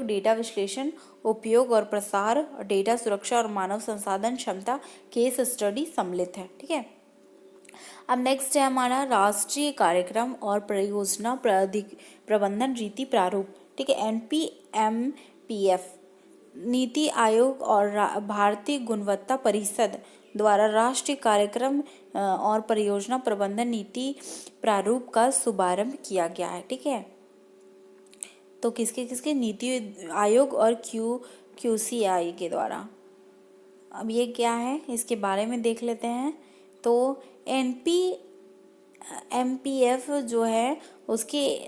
डेटा विश्लेषण, उपयोग और प्रसार, डेटा सुरक्षा और मानव संसाधन क्षमता, केस स्टडी सम्मिलित है। ठीक है, अब नेक्स्ट है हमारा राष्ट्रीय कार्यक्रम और परियोजना प्रबंधन रीति प्रारूप। ठीक है, NPMPF नीति आयोग और भारतीय गुणवत्ता परिषद द्वारा राष्ट्रीय कार्यक्रम और परियोजना प्रबंधन नीति प्रारूप का शुभारंभ किया गया है। ठीक है, तो किसके नीति आयोग और QCI के द्वारा। अब ये क्या है इसके बारे में देख लेते हैं। तो NPMPF जो है उसके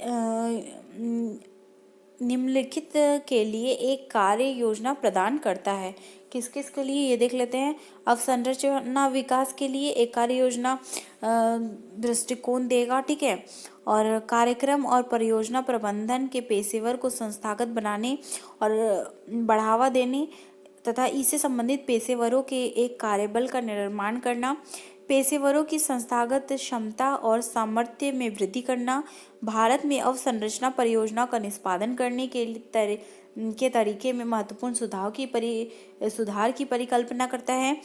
निम्नलिखित के लिए एक कार्य योजना प्रदान करता है। किस किस के लिए ये देख लेते हैं। अवसंरचना विकास के लिए एक कार्य योजना दृष्टिकोण देगा। ठीक है, और कार्यक्रम और परियोजना प्रबंधन के पेशेवर को संस्थागत बनाने और बढ़ावा देने तथा इससे संबंधित पेशेवरों के एक कार्यबल का निर्माण करना, पेशेवरों की संस्थागत क्षमता और सामर्थ्य में वृद्धि करना, भारत में अवसंरचना परियोजना का निष्पादन करने के तरीके में महत्वपूर्ण सुधार की परिकल्पना करता है।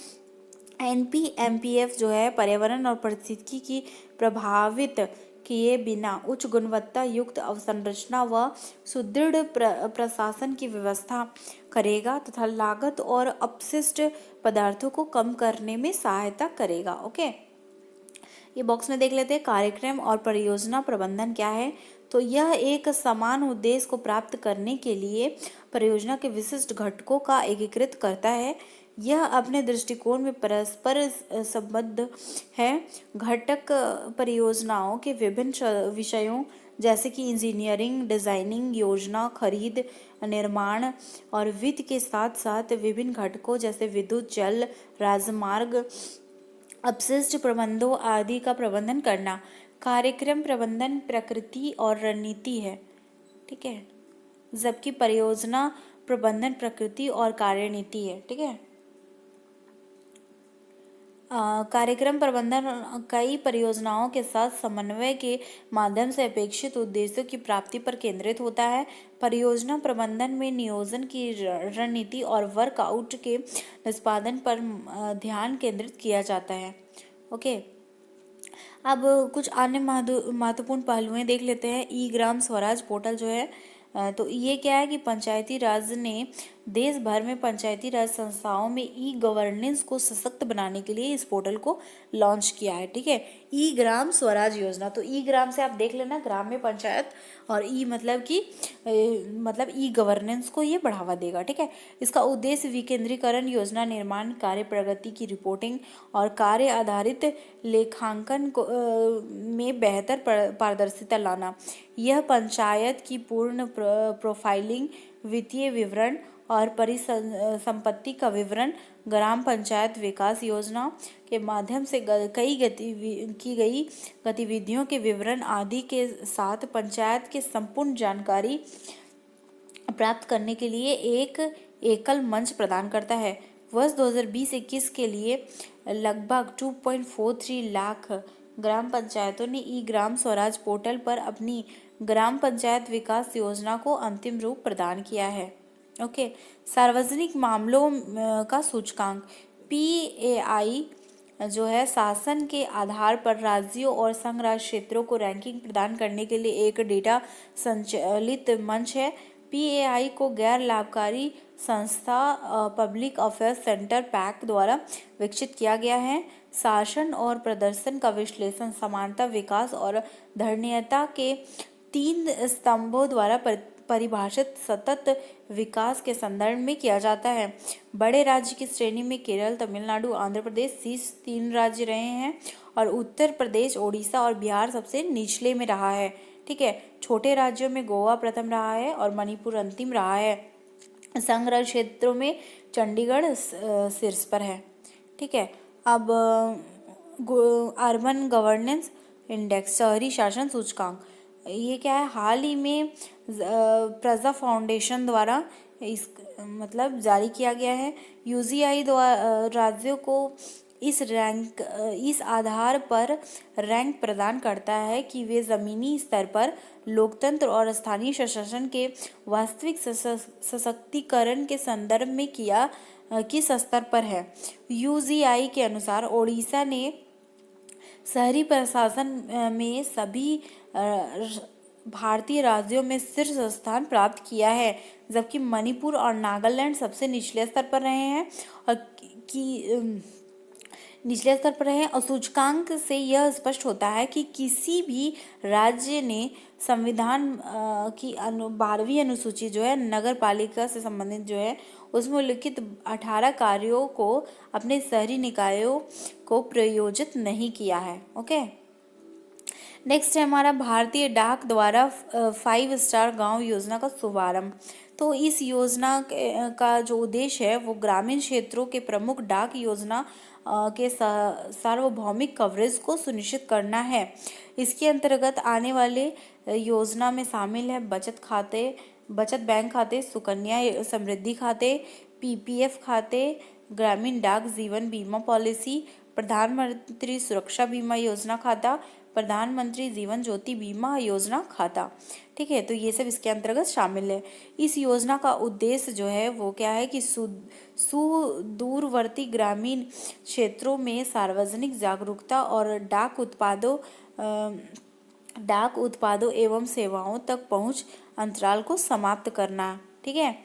NPMPF जो है पर्यावरण और पारिस्थितिकी की प्रभावित किए बिना उच्च गुणवत्ता युक्त अवसंरचना व सुदृढ़ प्रशासन की व्यवस्था करेगा तथा लागत और अपशिष्ट पदार्थों को कम करने में सहायता करेगा। ओके, ये बॉक्स में देख लेते हैं कार्यक्रम और परियोजना प्रबंधन क्या है। तो यह एक समान उद्देश्य को प्राप्त करने के लिए परियोजना के विशिष्ट घटकों का एकीकृत करता है। यह अपने दृष्टिकोण में परस्पर संबद्ध है। घटक परियोजनाओं के विभिन्न विषयों जैसे कि इंजीनियरिंग, डिजाइनिंग, योजना, खरीद, निर्माण और वित्त के साथ साथ विभिन्न घटकों जैसे विद्युत, जल, राजमार्ग, अपशिष्ट प्रबंधों आदि का प्रबंधन करना। कार्यक्रम प्रबंधन प्रकृति और रणनीति है। ठीक है, जबकि परियोजना प्रबंधन प्रकृति और कार्यनीति है। ठीक है, कार्यक्रम प्रबंधन कई परियोजनाओं के साथ समन्वय के माध्यम से अपेक्षित उद्देश्यों की प्राप्ति पर केंद्रित होता है। परियोजना प्रबंधन में नियोजन की रणनीति और वर्कआउट के निष्पादन पर ध्यान केंद्रित किया जाता है। ओके, अब कुछ अन्य महत्वपूर्ण पहलुएं देख लेते हैं। ई ग्राम स्वराज पोर्टल जो है, तो ये क्या है कि पंचायती राज ने देश भर में पंचायती राज संस्थाओं में ई गवर्नेंस को सशक्त बनाने के लिए इस पोर्टल को लॉन्च किया है। ठीक है, ई ग्राम स्वराज योजना। तो ई ग्राम से आप देख लेना, ग्राम में पंचायत, और ई मतलब कि मतलब ई गवर्नेंस को ये बढ़ावा देगा। ठीक है, इसका उद्देश्य विकेंद्रीकरण, योजना निर्माण, कार्य प्रगति की रिपोर्टिंग और कार्य आधारित लेखांकन को में बेहतर पारदर्शिता लाना। यह पंचायत की पूर्ण प्रोफाइलिंग, वित्तीय विवरण और परिसंपत्ति का विवरण, ग्राम पंचायत विकास योजना के माध्यम से की गई गतिविधियों के विवरण आदि के साथ पंचायत के संपूर्ण जानकारी प्राप्त करने के लिए एक एकल मंच प्रदान करता है। वर्ष 2020-21 के लिए लगभग 2.43 लाख ग्राम पंचायतों ने ई ग्राम स्वराज पोर्टल पर अपनी ग्राम पंचायत विकास योजना को अंतिम रूप प्रदान किया है। ओके, सार्वजनिक मामलों का सूचकांक PAI जो है शासन के आधार पर राज्यों और संघ राज्य क्षेत्रों को रैंकिंग प्रदान करने के लिए एक डेटा संचालित मंच है। PAI को गैर लाभकारी संस्था पब्लिक अफेयर्स सेंटर पैक द्वारा विकसित किया गया है। शासन और प्रदर्शन का विश्लेषण समानता, विकास और धारणीयता के 3 स्तंभों द्वारा परिभाषित सतत विकास के संदर्भ में किया जाता है। बड़े राज्य की श्रेणी में केरल, तमिलनाडु, आंध्र प्रदेश शीर्ष 3 राज्य रहे हैं और उत्तर प्रदेश, ओडिशा और बिहार सबसे निचले में रहा है। ठीक है, छोटे राज्यों में गोवा प्रथम रहा है और मणिपुर अंतिम रहा है। संघ राज्य क्षेत्रों में चंडीगढ़ शीर्ष पर है। ठीक है, अब अर्बन गवर्नेंस इंडेक्स, शहरी शासन सूचकांक, ये क्या है, हाल ही में प्रजा फाउंडेशन द्वारा इस मतलब जारी किया गया है। UGI द्वारा राज्यों को इस आधार पर रैंक प्रदान करता है कि वे ज़मीनी स्तर पर लोकतंत्र और स्थानीय शासन के वास्तविक सशक्तिकरण के संदर्भ में किस स्तर पर है। UGI के अनुसार ओडिशा ने शहरी प्रशासन में सभी भारतीय राज्यों में शीर्ष स्थान प्राप्त किया है, जबकि मणिपुर और नागालैंड सबसे निचले स्तर पर रहे हैं और सूचकांक से यह स्पष्ट होता है कि किसी भी राज्य ने संविधान की 12वीं अनुसूची जो है नगर पालिका से संबंधित जो है उसमें उल्लिखित 18 कार्यों को अपने शहरी निकायों को प्रयोजित नहीं किया है। ओके, नेक्स्ट है हमारा भारतीय डाक द्वारा 5 स्टार गांव योजना का शुभारंभ। तो इस योजना का जो उद्देश्य है वो ग्रामीण क्षेत्रों के प्रमुख डाक योजना के सार्वभौमिक कवरेज को सुनिश्चित करना है। इसके अंतर्गत आने वाले योजना में शामिल है बचत बैंक खाते, सुकन्या समृद्धि खाते, PPF खाते, ग्रामीण डाक जीवन बीमा पॉलिसी, प्रधानमंत्री सुरक्षा बीमा योजना खाता, प्रधानमंत्री जीवन ज्योति बीमा योजना खाता। ठीक है, तो ये सब इसके अंतर्गत शामिल है। इस योजना का उद्देश्य जो है वो क्या है कि सुदूरवर्ती ग्रामीण क्षेत्रों में सार्वजनिक जागरूकता और डाक उत्पादों एवं सेवाओं तक पहुंच अंतराल को समाप्त करना। ठीक है,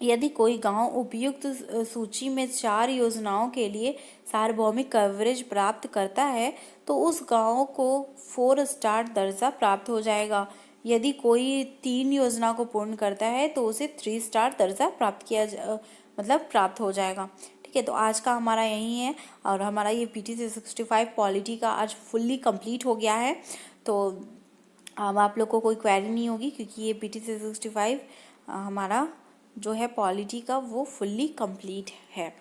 यदि कोई गांव उपयुक्त सूची में 4 योजनाओं के लिए सार्वभौमिक कवरेज प्राप्त करता है तो उस गांव को 4 स्टार दर्जा प्राप्त हो जाएगा। यदि कोई 3 योजना को पूर्ण करता है तो उसे 3 स्टार दर्जा प्राप्त हो जाएगा। ठीक है, तो आज का हमारा यही है और हमारा ये PT 365 पॉलिटी का आज फुल्ली कंप्लीट हो गया है। तो अब आप लोग को कोई क्वेरी नहीं होगी क्योंकि ये PT 365 हमारा जो है पॉलिटी का वो फुल्ली कंप्लीट है।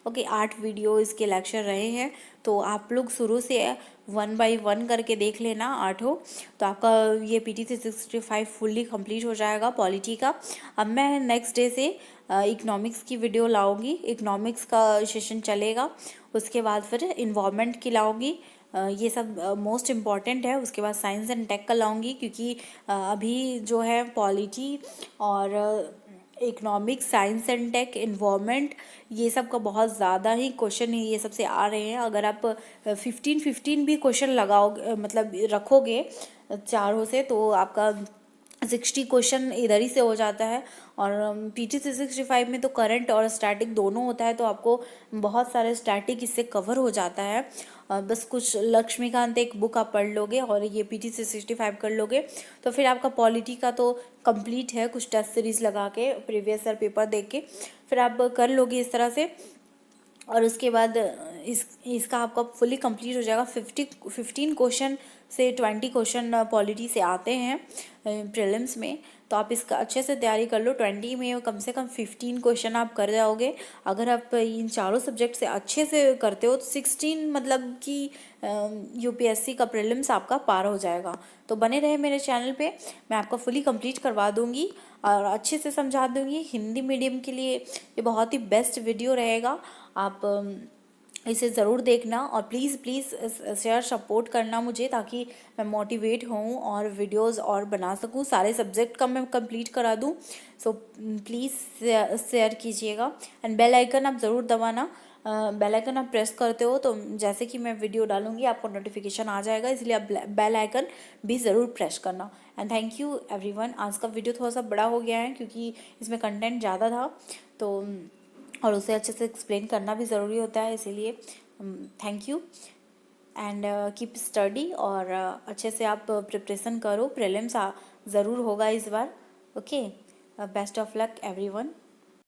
ओके, 8 वीडियो इसके लेक्चर रहे हैं, तो आप लोग शुरू से 1 बाय 1 करके देख लेना 8, तो आपका ये PT 365 फुल्ली कंप्लीट हो जाएगा पॉलिटी का। अब मैं नेक्स्ट डे से इकोनॉमिक्स की वीडियो लाऊंगी, इकोनॉमिक्स का सेशन चलेगा, उसके बाद फिर इन्वायरमेंट की लाऊंगी, ये सब मोस्ट इम्पॉर्टेंट है। उसके बाद साइंस एंड टेक का लाऊंगी क्योंकि अभी जो है पॉलिटी और economics, science and tech, environment, ये सब का बहुत ज़्यादा ही क्वेश्चन ये सबसे आ रहे हैं। अगर आप 15 भी क्वेश्चन लगाओगे, मतलब रखोगे चारों से, तो आपका 60 क्वेश्चन इधर ही से हो जाता है। और PTC 65 में तो करंट और स्टैटिक दोनों होता है, तो आपको बहुत सारे स्टैटिक इससे कवर हो जाता है। बस कुछ लक्ष्मीकांत एक बुक आप पढ़ लोगे और ये PTC 65 कर लोगे, तो फिर आपका पॉलिटी का तो कंप्लीट है। कुछ टेस्ट सीरीज लगा के प्रीवियस ईयर पेपर देख के फिर आप कर लोगे इस तरह से। और उसके बाद इसका आपका फुली कंप्लीट हो जाएगा। 15 क्वेश्चन से 20 क्वेश्चन पॉलिटी से आते हैं प्रीलिम्स में, तो आप इसका अच्छे से तैयारी कर लो। 20 में कम से कम 15 क्वेश्चन आप कर जाओगे। अगर आप इन चारों सब्जेक्ट से अच्छे से करते हो तो 16 मतलब कि UPSC का प्रीलिम्स आपका पार हो जाएगा। तो बने रहे मेरे चैनल पे, मैं आपका फुली कंप्लीट करवा दूंगी और अच्छे से समझा दूंगी। हिंदी मीडियम के लिए ये बहुत ही बेस्ट वीडियो रहेगा। आप इसे ज़रूर देखना और प्लीज़ प्लीज़ शेयर सपोर्ट करना मुझे, ताकि मैं मोटिवेट हूँ और वीडियोस और बना सकूँ, सारे सब्जेक्ट का मैं कंप्लीट करा दूँ। सो प्लीज़ शेयर कीजिएगा एंड बेल आइकन आप ज़रूर दबाना। बेल आइकन आप प्रेस करते हो तो जैसे कि मैं वीडियो डालूंगी आपको नोटिफिकेशन आ जाएगा, इसलिए आप बेल आइकन भी ज़रूर प्रेस करना। And thank you everyone. आज का वीडियो थोड़ा सा बड़ा हो गया है क्योंकि इसमें कंटेंट ज़्यादा था, तो और उसे अच्छे से एक्सप्लेन करना भी ज़रूरी होता है, इसीलिए thank you and keep study. और अच्छे से आप प्रिपरेशन करो, प्रीलिम्स ज़रूर होगा इस बार। Okay, best of luck everyone.